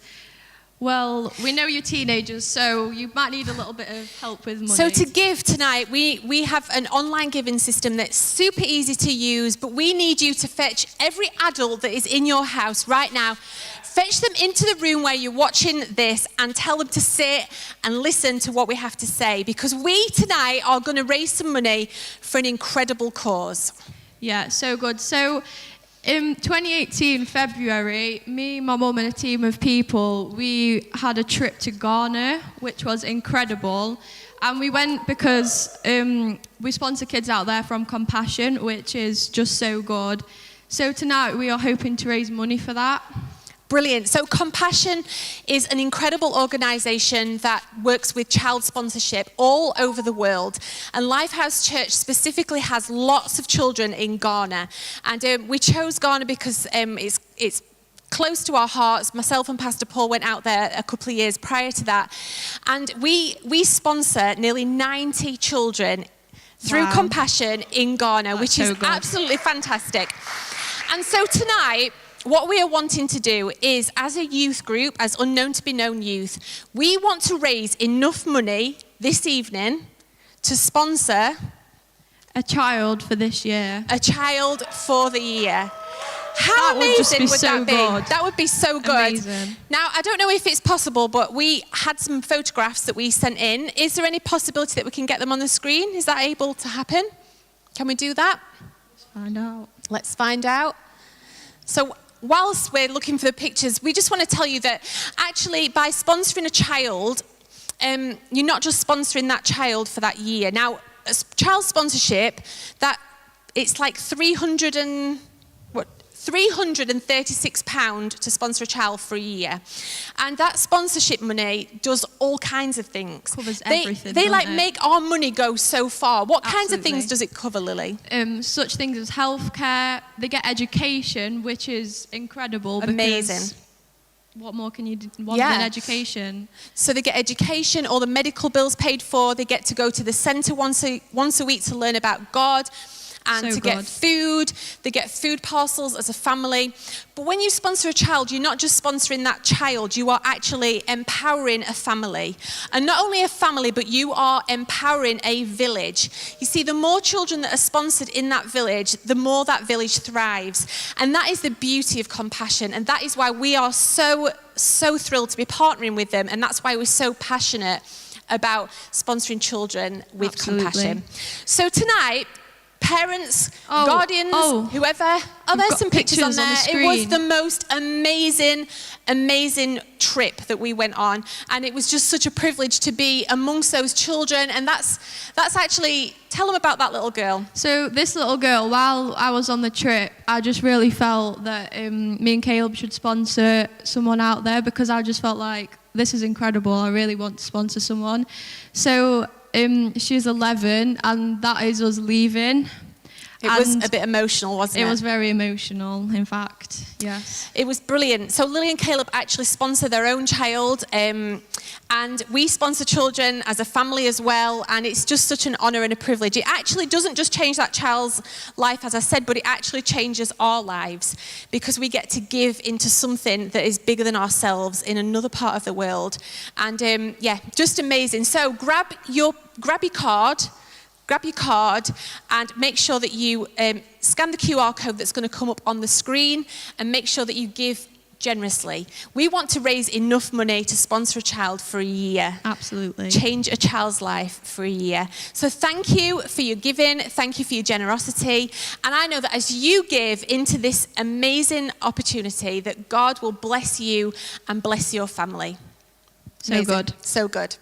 well, we know you're teenagers, so you might need a little bit of help with money. So to give tonight, we have an online giving system that's super easy to use, but we need you to fetch every adult that is in your house right now. Fetch them into the room where you're watching this and tell them to sit and listen to what we have to say, because we tonight are going to raise some money for an incredible cause. Yeah, so good. So in 2018, February, me, my mum and a team of people, we had a trip to Ghana, which was incredible. And we went because we sponsor kids out there from Compassion, which is just so good. So tonight we are hoping to raise money for that. Brilliant. So Compassion is an incredible organisation that works with child sponsorship all over the world. And Lifehouse Church specifically has lots of children in Ghana. And we chose Ghana because it's close to our hearts. Myself and Pastor Paul went out there a couple of years prior to that. And we sponsor nearly 90 children through Compassion in Ghana, which is absolutely fantastic. And so tonight, what we are wanting to do is, as a youth group, as Unknown to Be Known youth, we want to raise enough money this evening to sponsor a child for this year. A child for the year. How that would just amazing be would so that be? good. That would be so good. Amazing. Now, I don't know if it's possible, but we had some photographs that we sent in. Is there any possibility that we can get them on the screen? Is that able to happen? Can we do that? Let's find out. Let's find out. So, whilst we're looking for the pictures, we just want to tell you that actually by sponsoring a child, you're not just sponsoring that child for that year. Now, child sponsorship, that it's like £336 to sponsor a child for a year. And that sponsorship money does all kinds of things. Covers everything, They like doesn't it? make our money go so far. What kinds of things Absolutely. does it cover, Lily? Such things as healthcare. They get education, which is incredible. Amazing. Because what more can you want than education? So they get education, all the medical bills paid for. They get to go to the centre once a week to learn about God and So to get good. food. They get food parcels as a family. But when you sponsor a child, you're not just sponsoring that child, you are actually empowering a family. And not only a family, but you are empowering a village. You see, the more children that are sponsored in that village, the more that village thrives. And that is the beauty of Compassion. And that is why we are so thrilled to be partnering with them. And that's why we're so passionate about sponsoring children with Absolutely. Compassion. So tonight, parents, guardians, whoever. Oh, there's got some pictures on pictures on there. the It was screen. the most amazing trip that we went on. And it was just such a privilege to be amongst those children. And that's actually, tell them about that little girl. So this little girl, while I was on the trip, I just really felt that me and Caleb should sponsor someone out there, because I just felt like, this is incredible. I really want to sponsor someone. So she's 11, and that is us leaving. It was a bit emotional, wasn't it? It was very emotional, in fact, yes. It was brilliant. So Lily and Caleb actually sponsor their own child, and we sponsor children as a family as well, and it's just such an honour and a privilege. It actually doesn't just change that child's life, as I said, but it actually changes our lives, because we get to give into something that is bigger than ourselves in another part of the world. And yeah, just amazing. So grab your card and make sure that you scan the QR code that's going to come up on the screen, and make sure that you give generously. We want to raise enough money to sponsor a child for a year. Absolutely. Change a child's life for a year. So thank you for your giving. Thank you for your generosity. And I know that as you give into this amazing opportunity, that God will bless you and bless your family. So Amazing. good. So good.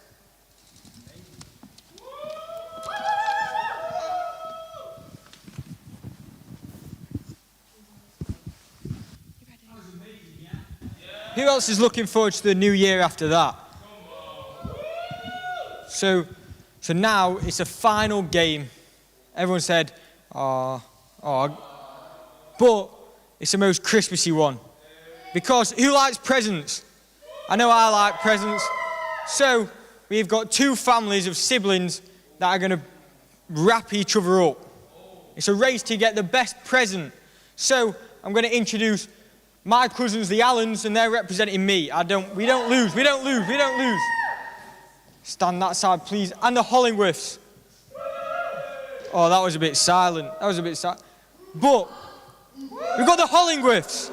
Who else is looking forward to the new year after that? So now it's a final game. Everyone said, but it's the most Christmassy one. Because who likes presents? I know I like presents. So we've got two families of siblings that are going to wrap each other up. It's a race to get the best present. So I'm going to introduce my cousins, the Allens, and they're representing me. We don't lose. Stand that side, please. And the Hollingworths. Oh, that was a bit silent. But we've got the Hollingworths.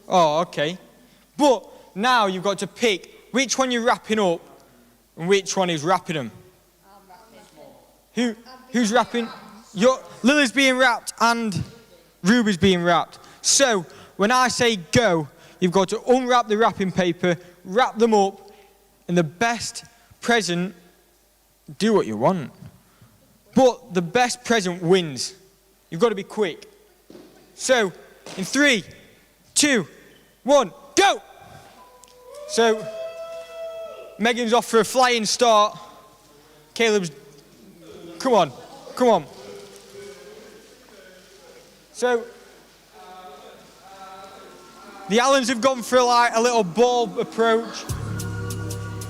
Oh, okay. But now you've got to pick which one you're wrapping up and which one is wrapping them. Who's wrapping? Lily's being wrapped and Ruby's being wrapped. So when I say go, you've got to unwrap the wrapping paper, wrap them up, and the best present, do what you want. But the best present wins. You've got to be quick. So, in 3, 2, 1, go! So, Megan's off for a flying start. Caleb's, come on. So, the Allens have gone for like a little ball approach.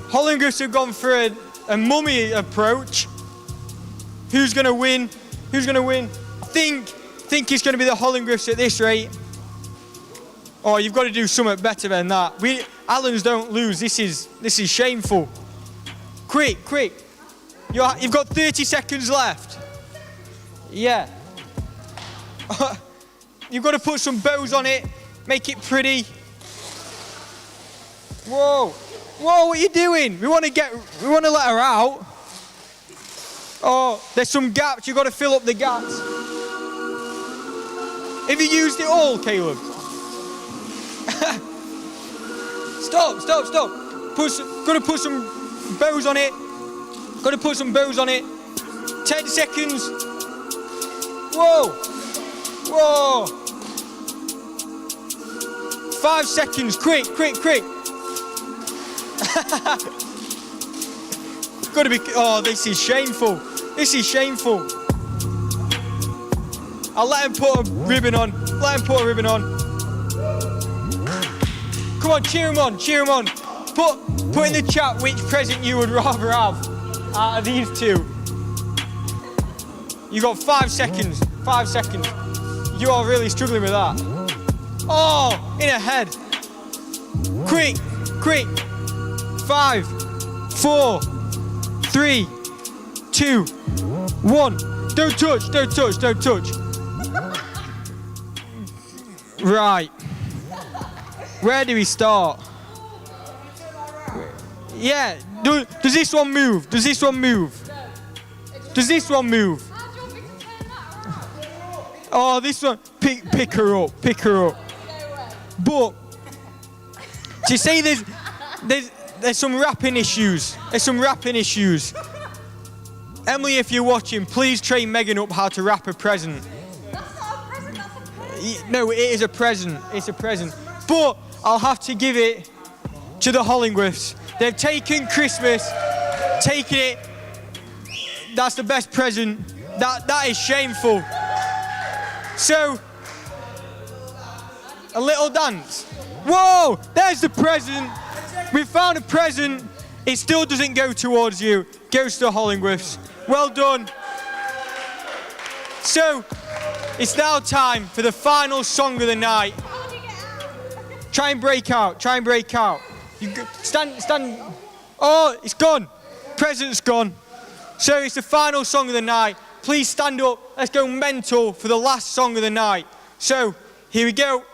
Hollinghurst have gone for a mummy approach. Who's going to win? I think it's going to be the Hollinghurst at this rate. Oh, you've got to do something better than that. Allens don't lose. This is shameful. Quick. You've got 30 seconds left. Yeah. You've got to put some bows on it. Make it pretty. Whoa, what are you doing? We want to let her out. Oh, there's some gaps. You've got to fill up the gaps. Have you used it all, Caleb? Stop. Got to put some bows on it. 10 seconds. Whoa. 5 seconds. Quick. Gotta be. Oh, this is shameful. I'll let him put a ribbon on. Come on, cheer him on. Put in the chat which present you would rather have out of these two. You got 5 seconds. You are really struggling with that. Oh, in ahead. Quick. 5, 4, 3, 2, 1. Don't touch. Right. Where do we start? Yeah. Does this one move? Oh, this one. Pick her up. But do you see there's some rapping issues. Emily, if you're watching, please train Megan up how to wrap a present. That's not a present, that's a present. No, it is a present. It's a present. But I'll have to give it to the Hollingworths. They've taken Christmas, taken it. That's the best present. That is shameful. So, a little dance. Whoa, there's the present. We found a present. It still doesn't go towards you. Goes to the Hollingworths. Well done. So, it's now time for the final song of the night. Try and break out. Stand. Oh, it's gone. Present's gone. So it's the final song of the night. Please stand up. Let's go mental for the last song of the night. So, here we go.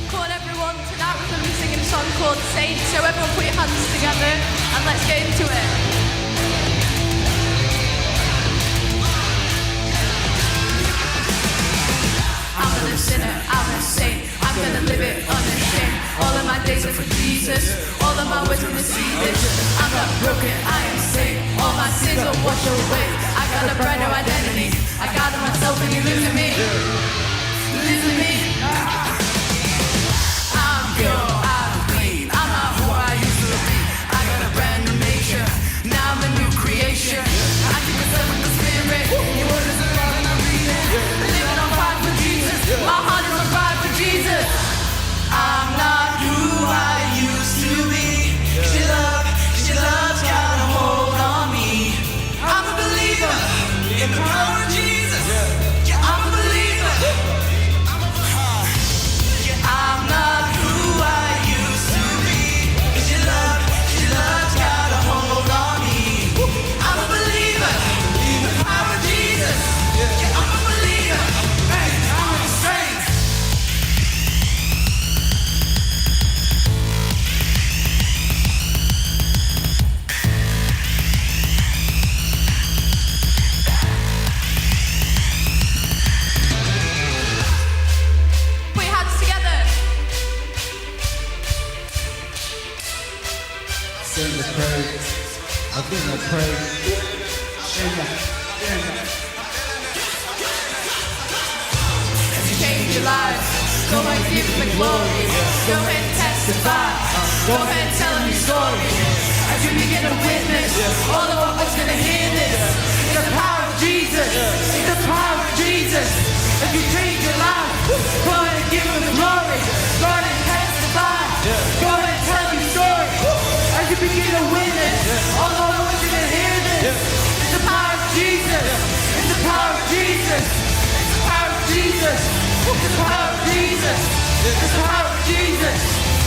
Come on, everyone. Tonight we're going to be singing a song called Saint. So everyone put your hands together and let's get into it. I'm a sinner, I'm a saint. I'm gonna live it unashamed. All of my days are for Jesus. All of my ways will receive this. I'm not broken, I am saved. All my sins will wash away. I got a brand new identity. I got it myself and you losing me. I'm pure, I'm clean. I'm not who I used to be. I got a brand new nature. Now I'm a new creation. I keep myself in the spirit. Your word is alive and I'm reading. Living on fire for Jesus. My heart is on fire for Jesus. I'm not who I used to be. Cause your love's got a hold on me. I'm a believer in the power of Jesus. Yeah, I'm a believer. I'm not who I used to be. Cause your love's got a hold on me. I'm a believer in the power of Jesus. Yeah, I'm a believer. Hey, I'm a saint. Put your hands together. Sing the praise. I think I pray. life. Go and give him the glory. Go and testify. Go and tell him your story. As you begin to witness, all the world's gonna hear this. It's the power of Jesus. It's the power of Jesus. If you change your life, go and give him the glory. Go and testify. Go and tell him your story. As you begin to witness, all the world's gonna hear this. It's the power of Jesus. It's the power of Jesus. It's the power of Jesus. It's the power of Jesus. It's the power of Jesus.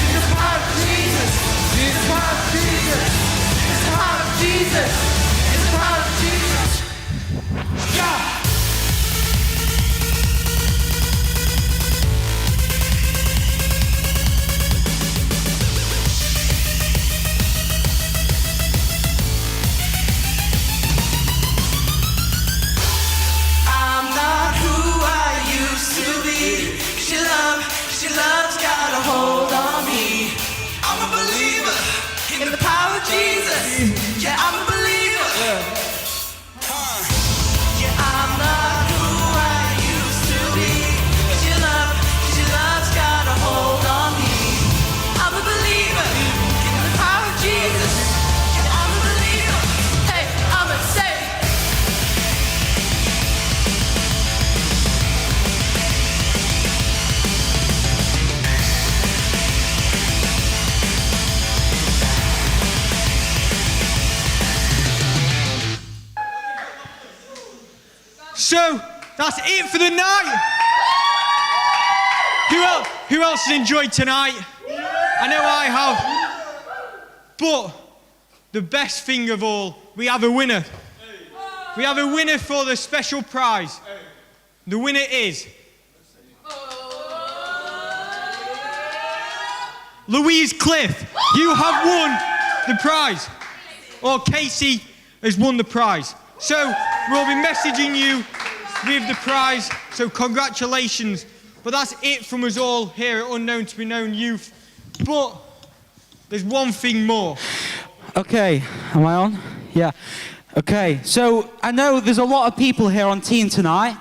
It's the power of Jesus. It's the power of Jesus. It's the power of Jesus. It's the power of Jesus. Yeah. I'm not who I used to be. Your love's got a hold on me. I'm a believer in the power of Jesus. Yeah, I'm a believer. Yeah, I'm not who I used to be. Your love's got a hold on me. I'm a believer in the power of Jesus. Yeah, I'm a believer. Hey, I'm a saint. So, that's it for the night. Who else has enjoyed tonight? I know I have. But the best thing of all, we have a winner. We have a winner for the special prize. The winner is Louise Cliff. You have won the prize. Or Casey has won the prize. So we'll be messaging you with the prize. So congratulations. But that's it from us all here at Unknown to Be Known Youth. But there's one thing more. Okay, am I on? Yeah. Okay, so I know there's a lot of people here on team tonight.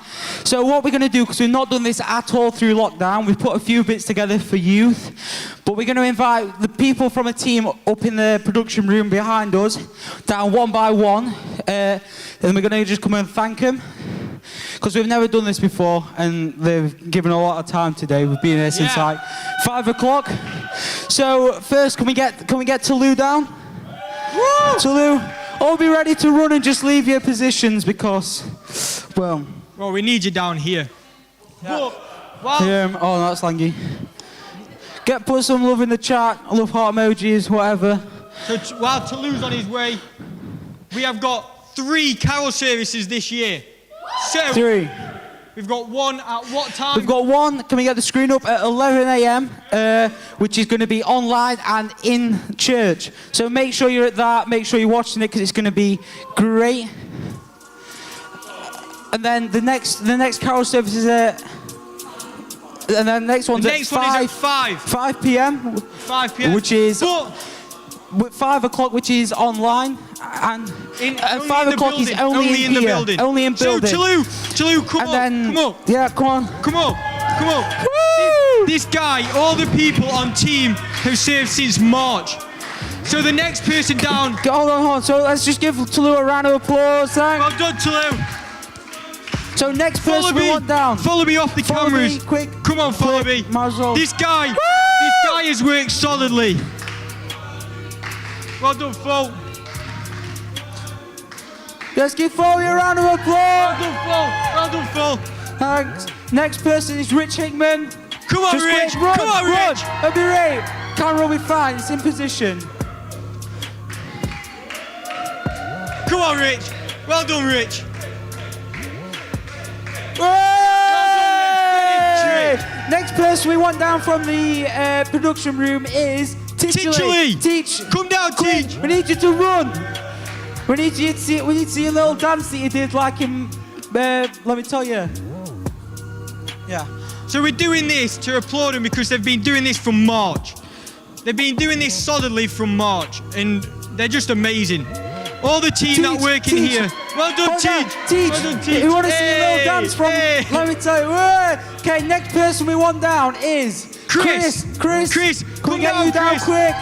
So what we're going to do, because we've not done this at all through lockdown, we've put a few bits together for youth. But we're going to invite the people from a team up in the production room behind us, down one by one. And we're going to just come and thank them. Because we've never done this before, and they've given a lot of time today. We've been here since like 5 o'clock. So first, can we get Tolu down? Woo! Tolu, all be ready to run and just leave your positions because, well, we need you down here. Yeah. Oh, that's Langy. Put some love in the chat. Love heart emojis, whatever. So while Tolu's on his way, we have got 3 carol services this year. So 3. We've got one at what time? We've got one, can we get the screen up, at 11 a.m, which is going to be online and in church. So make sure you're at that, make sure you're watching it because it's going to be great. And then the next carol service is at... And then the next one's the next at 5 p.m. 5 p.m. Which is... 5 o'clock, which is online, and 5 o'clock is only in the building. Only in building. So Tolu, come on. Yeah, come on. Come on. This guy, all the people on team have served since March. So the next person down. Hold on. So let's just give Tolu a round of applause. Thanks. Well done, Tolu. So next person we want down. Follow me off the cameras. Me, quick. Come on, follow me. This guy has worked solidly. Well done, Phil. Let's give Foley a round of applause. Well done, Phil. Thanks. Next person is Rich Hickman. Come on, Rich. Run. Rich. It'll be right. Camera will be fine. It's in position. Come on, Rich. Well done, Rich. Next person we want down from the production room is Teach. Come down, Teach. We need you to run. We need to see a little dance that you did like in, let me tell you. Yeah. So we're doing this to applaud them because they've been doing this from March. They've been doing this solidly from March and they're just amazing. All the team that work in here. Well done, Teach. Well done, Teach. You want to see a little dance from? Hey. Let me tell you. Hey. Okay, next person we want down is Chris. Chris, Chris, can come we get down, you down Chris. quick?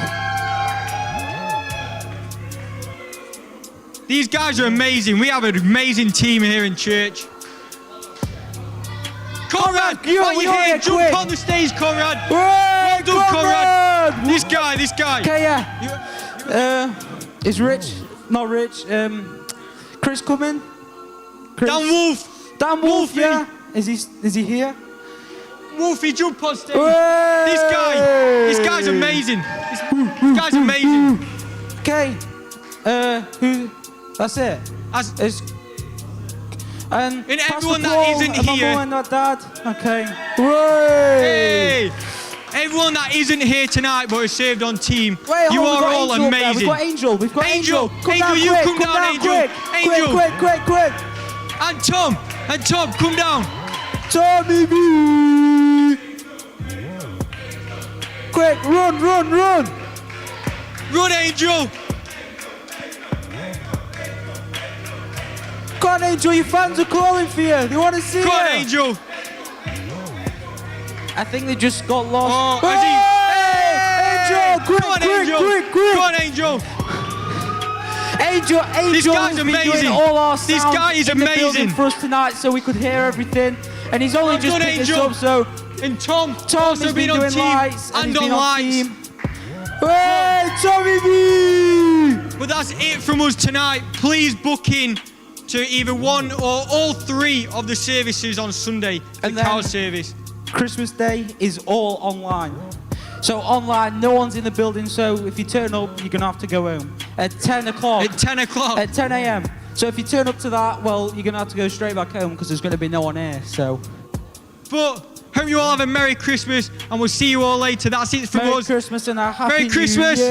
These guys are amazing. We have an amazing team here in church. Conrad, while you're here, jump quick. on the stage, Conrad. Hey, Well done, Conrad. Conrad. This guy. Okay, yeah. Is Rich? Not Rich. Chris coming? Chris? Dan Wolf. Dan Wolf, Wolfie. yeah. Is he here? Wolfie, jump on stage. Hey. This guy's amazing. This guy's amazing. Okay. Who? That's it. And Pastor everyone that Paul, isn't and my here- mum and my dad. Okay. Hooray. Hey! Everyone that isn't here tonight but is served on team, Wait, you hold on, are all Angel up there. amazing. We've got Angel. Come Angel, down you quick, come down, Angel. quick. Angel. Quick. And Tom, come down. Tommy B. Quick, run. Run, Angel. Come on, Angel, your fans are calling for you. They want to see Come you. on, Angel. I think they just got lost. Oh, has he- Angel, quick, Come on, quick. Come on, Angel. Angel This has guy's been doing amazing. all our This sound guy is in the building amazing. for us tonight so we could hear everything. And he's only Well just done, picked this Angel. up, so And Tom Tom has also been on doing team lights and he's on been on lights. team. Hey, Tommy B! But that's it from us tonight. Please book in to either one or all three of the services on Sunday, the And then- cow service. Christmas Day is all online. So online, no one's in the building, so if you turn up, you're going to have to go home. At 10 o'clock. At 10 o'clock. At 10 a.m. So if you turn up to that, well, you're going to have to go straight back home because there's going to be no one here, so... But hope you all have a Merry Christmas and we'll see you all later. That's it from Merry us. Christmas and a Happy Merry New Christmas. Year.